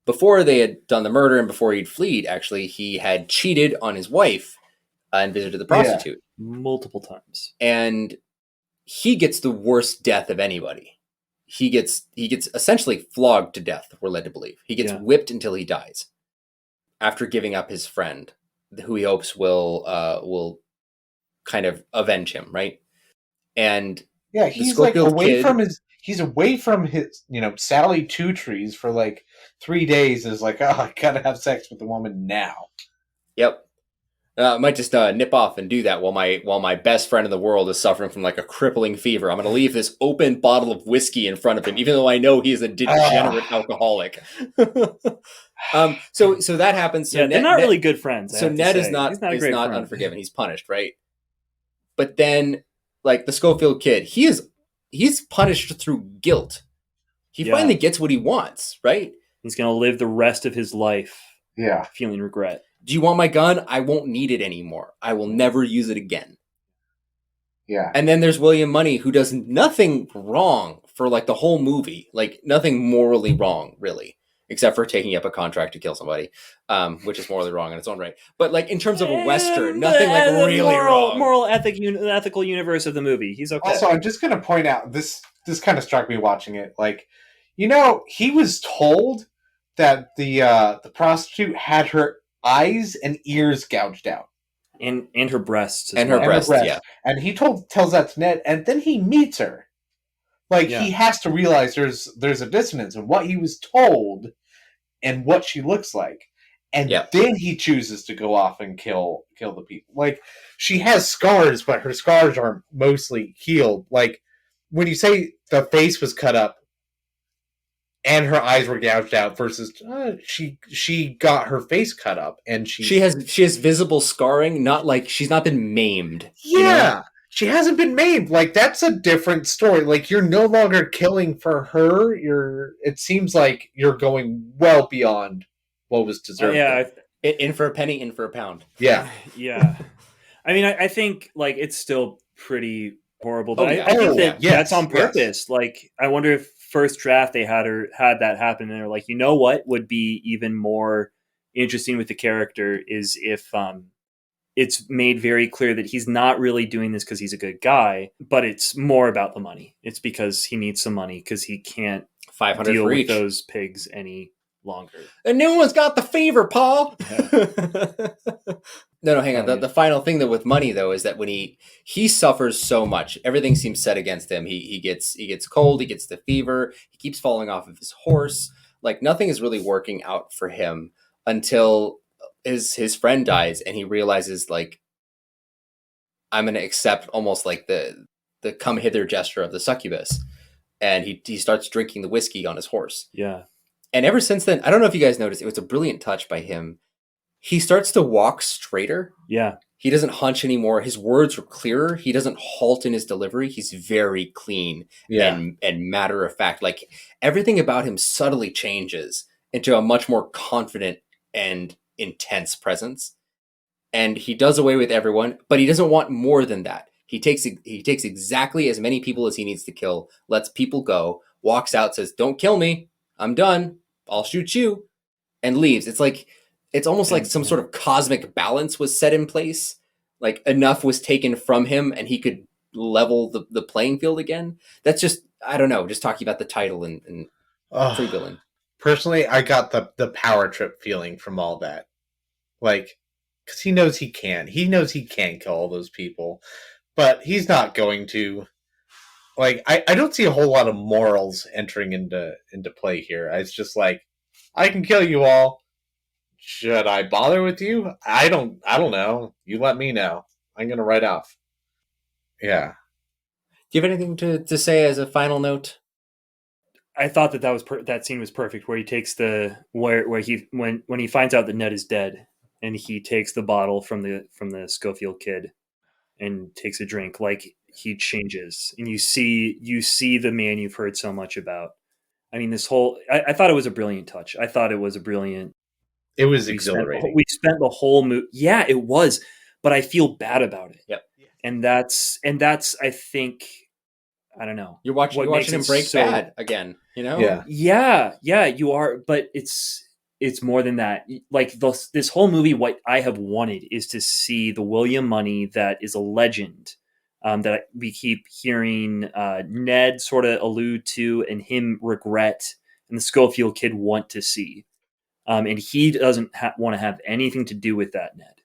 Before they had done the murder and before he'd fled, actually, he had cheated on his wife and visited the prostitute. Multiple times. And he gets the worst death of anybody. He gets essentially flogged to death, we're led to believe. He gets whipped until he dies after giving up his friend, who he hopes will kind of avenge him, right? And yeah, he's like away from his you know, Sally Two Trees for like 3 days. Is like, oh, I gotta have sex with the woman now. Yep. I might just nip off and do that while my best friend in the world is suffering from like a crippling fever. I'm going to leave this open bottle of whiskey in front of him, even though I know he's a degenerate alcoholic. So that happens. So they're not really good friends. So Ned is not unforgiven. He's punished, right? But then, like the Schofield kid, he's punished through guilt. He finally gets what he wants, right? He's going to live the rest of his life, feeling regret. Do you want my gun? I won't need it anymore. I will never use it again. Yeah. And then there's William Money, who does nothing wrong for like the whole movie. Like nothing morally wrong, really, except for taking up a contract to kill somebody, which is morally wrong in its own right. But like in terms of a Western, nothing like really wrong. Ethical universe of the movie. He's okay. Also, I'm just going to point out, this kind of struck me watching it. Like, you know, he was told that the prostitute had her eyes and ears gouged out. and her breasts as And her well. breasts. breasts. Yeah. And he tells that to Ned, and then he meets her. Like, he has to realize there's a dissonance in what he was told and what she looks like. And then he chooses to go off and kill the people. Like, she has scars, but her scars are mostly healed. Like, when you say the face was cut up and her eyes were gouged out versus she got her face cut up and she has visible scarring, not like she's not been maimed. Yeah. You know? She hasn't been maimed. Like, that's a different story. Like, you're no longer killing for her. It seems like you're going well beyond what was deserved. In for a penny, in for a pound. Yeah. Yeah. I mean, I think, like, it's still pretty horrible, but I think that's on purpose. Yes. Like, I wonder if first draft they had that happen and they're like, you know what would be even more interesting with the character is if it's made very clear that he's not really doing this because he's a good guy, but it's more about the money. It's because he needs some money because he can't 500 deal for with each. Those pigs any longer. And no one's got the fever, Paul. Yeah. No, hang on. The final thing though with Money though is that when he suffers so much, everything seems set against him. He gets cold, he gets the fever, he keeps falling off of his horse. Like, nothing is really working out for him until his friend dies and he realizes, like, I'm going to accept almost like the come hither gesture of the succubus, and he starts drinking the whiskey on his horse. Yeah. And ever since then, I don't know if you guys noticed, it was a brilliant touch by him. He starts to walk straighter. Yeah. He doesn't hunch anymore. His words are clearer. He doesn't halt in his delivery. He's very clean and matter of fact. Like, everything about him subtly changes into a much more confident and intense presence. And he does away with everyone, but he doesn't want more than that. He takes exactly as many people as he needs to kill, lets people go, walks out, says, "Don't kill me. I'm done. I'll shoot you," and leaves. It's almost like some sort of cosmic balance was set in place. Like, enough was taken from him and he could level the playing field again. That's just, I don't know, just talking about the title and free villain. Personally, I got the power trip feeling from all that. Like, because he knows he can. He knows he can kill all those people. But he's not going to. Like, I don't see a whole lot of morals entering into play here. It's just like, I can kill you all. Should I bother with you? I don't know. You let me know. I'm going to write off. Yeah. Do you have anything to say as a final note? I thought that scene was perfect, where he takes when he finds out that Ned is dead, and he takes the bottle from the Schofield kid and takes a drink. Like, he changes, and you see the man you've heard so much about. I mean, I thought it was a brilliant touch. I thought it was a brilliant. It was exhilarating. We spent the whole movie. Yeah, it was, but I feel bad about it. Yep. And that's I think, I don't know. You're watching him break bad again, you know? Yeah, you are, but it's more than that. Like, this whole movie, what I have wanted is to see the William Money that is a legend, that we keep hearing Ned sort of allude to and him regret, and the Schofield kid want to see. And he doesn't want to have anything to do with that Ned,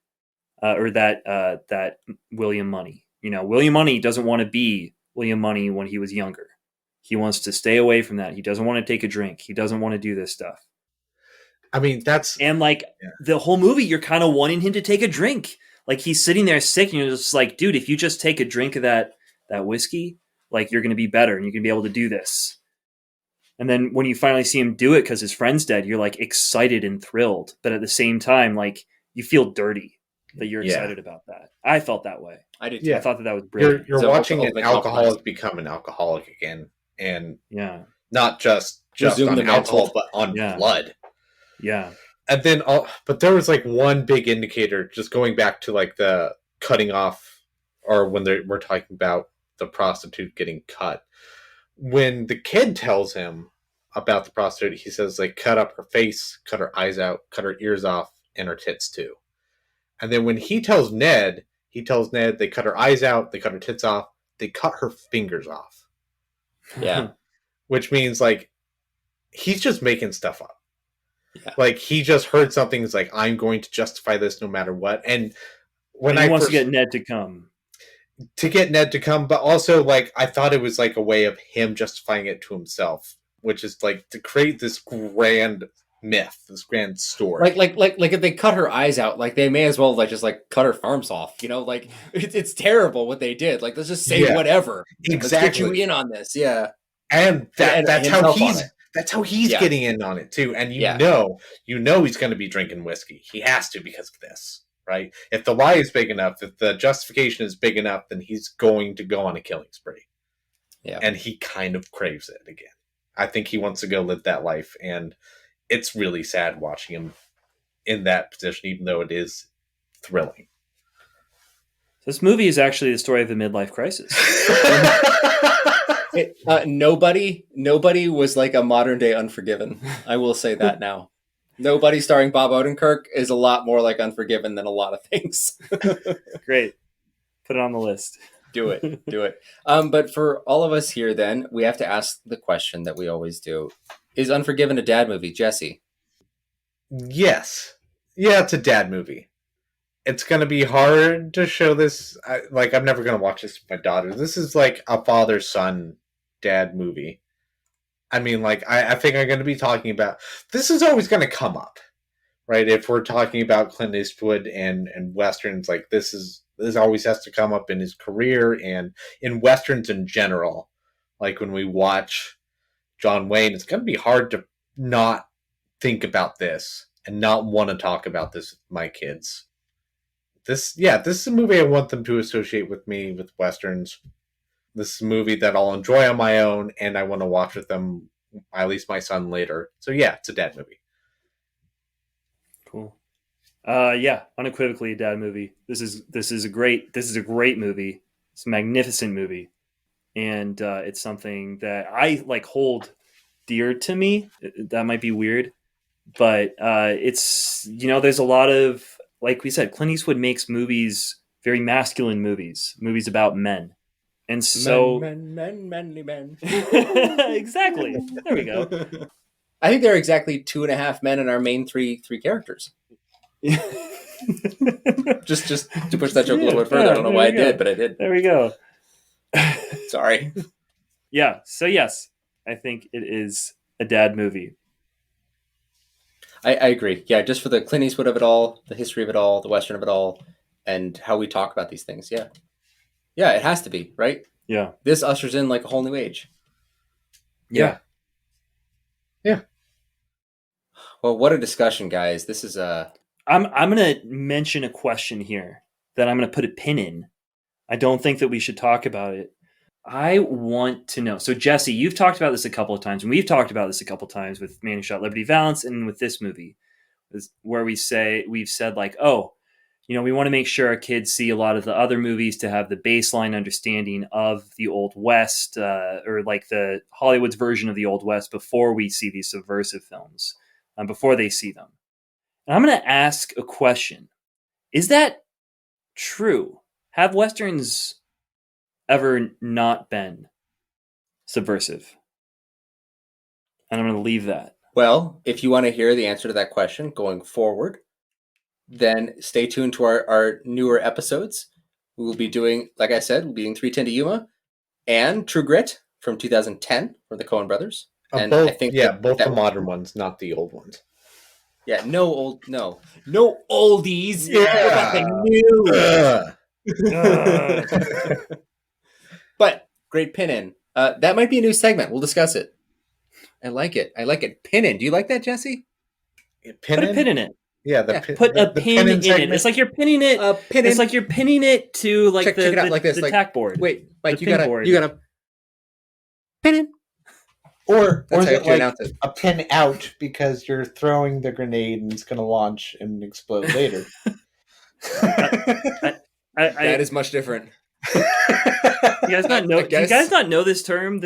or that William Money. You know, William Money doesn't want to be William Money when he was younger. He wants to stay away from that. He doesn't want to take a drink. He doesn't want to do this stuff. I mean, and like the whole movie, you're kind of wanting him to take a drink. Like, he's sitting there sick, and you're just like, dude, if you just take a drink of that whiskey, like, you're going to be better and you're going to be able to do this. And then when you finally see him do it because his friend's dead, you're like excited and thrilled. But at the same time, like, you feel dirty that you're excited about that. I felt that way. I did. Yeah. I thought that was brilliant. You're watching an alcoholic become an alcoholic again. And not just on alcohol, but on blood. Yeah. And then, but there was like one big indicator, just going back to like the cutting off, or when we're talking about the prostitute getting cut. When the kid tells him about the prostitute, he says, like, cut up her face, cut her eyes out, cut her ears off, and her tits too. And then when he tells Ned they cut her eyes out, they cut her tits off, they cut her fingers off. Yeah. Which means, like, he's just making stuff up. Yeah. Like, he just heard something, he's like, I'm going to justify this no matter what. And when he I wants first, to get Ned to come. to get Ned to come, but also like I thought it was like a way of him justifying it to himself, which is like to create this grand myth, this grand story. Like if they cut her eyes out, like they may as well like just like cut her arms off. You know, like it's terrible what they did. Like let's just say Yeah, whatever. Let's get you exactly. in on this. Yeah, And that's how himself on he's it. that's how he's Yeah. getting in on it too. And Yeah. you know he's going to be drinking whiskey. He has to because of this, right? If the lie is big enough, if the justification is big enough, then he's going to go on a killing spree. Yeah. And he kind of craves it again. I think he wants to go live that life, and it's really sad watching him in that position, even though it is thrilling. This movie is actually the story of a midlife crisis. Nobody was like a modern day Unforgiven. I will say that now. Nobody starring Bob Odenkirk is a lot more like Unforgiven than a lot of things. Great. Put it on the list. Do it. But for all of us here, then, we have to ask the question that we always do. Is Unforgiven a dad movie? Jesse? Yes. Yeah, it's a dad movie. It's going to be hard to show this. I'm never going to watch this with my daughter. This is like a father-son dad movie. I mean, like, I think I'm going to be talking about... This is always going to come up, right? If we're talking about Clint Eastwood and Westerns, like, this always has to come up in his career and in Westerns in general. Like, when we watch John Wayne, it's going to be hard to not think about this and not want to talk about this with my kids. This is a movie I want them to associate with me, with Westerns. This is a movie that I'll enjoy on my own, and I want to watch with them, at least my son, later. So yeah, it's a dad movie. Cool. Yeah, unequivocally a dad movie. This is a great movie. It's a magnificent movie, and it's something that I like hold dear to me. That might be weird, but it's there's a lot of, like we said, Clint Eastwood makes movies, very masculine movies about men. And so... manly men. Exactly. There we go. I think there are exactly 2.5 men in our main three characters. just to push that joke a little bit further. I don't know why I did, but I did. There we go. Sorry. Yeah. So yes, I think it is a dad movie. I agree. Yeah, just for the Clint Eastwood of it all, the history of it all, the Western of it all, and how we talk about these things. Yeah. Yeah, it has to be, right? Yeah. This ushers in like a whole new age. Yeah. Well, what a discussion, guys. This is I'm going to mention a question here that I'm going to put a pin in. I don't think that we should talk about it. I want to know. So, Jesse, you've talked about this a couple of times, and we've talked about this a couple of times with Man Who Shot Liberty Valance and with this movie, where we've said like, oh, we want to make sure our kids see a lot of the other movies to have the baseline understanding of the Old West, or like the Hollywood's version of the Old West before we see these subversive films, before they see them. And I'm going to ask a question. Is that true? Have Westerns ever not been subversive? And I'm going to leave that. Well, if you want to hear the answer to that question going forward, then stay tuned to our newer episodes. We will be doing, like I said, we'll be doing 310 to Yuma and True Grit from 2010 from the Coen brothers. And both, I think both the modern ones, not the old ones. Yeah, no oldies. Yeah. New. But great pin in. That might be a new segment. We'll discuss it. I like it. Pin in. Do you like that, Jesse? Put a pin in it. Yeah, put a pin in it. It's like you're pinning it. It's like you're pinning it to like check it out like this, the like, tack board. Wait, Mike, you gotta pin in. Or That's is how it you like announce it. a pin out because you're throwing the grenade and it's going to launch and explode later? That is much different. Do you guys not know this term?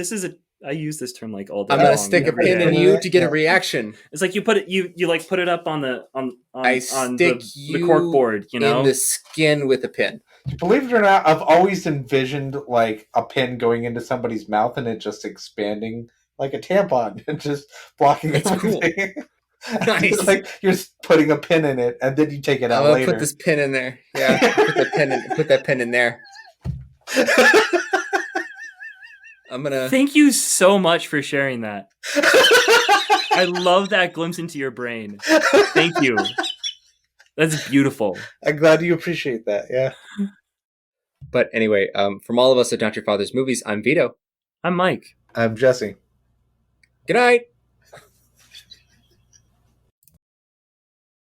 I use this term like all day long. I'm gonna stick a pin in you to get a reaction. It's like you put it, you like put it up on the the cork board, in the skin with a pin. Believe it or not, I've always envisioned like a pin going into somebody's mouth and it just expanding like a tampon and just blocking It's everything. cool. Nice. Like you're putting a pin in it, and then you take it out I'm gonna later. put this pin in there. Yeah, put that pin in there. I'm gonna. Thank you so much for sharing that. I love that glimpse into your brain. Thank you. That's beautiful. I'm glad you appreciate that. Yeah. But anyway, from all of us at Not Your Father's Movies, I'm Vito. I'm Mike. I'm Jesse. Good night.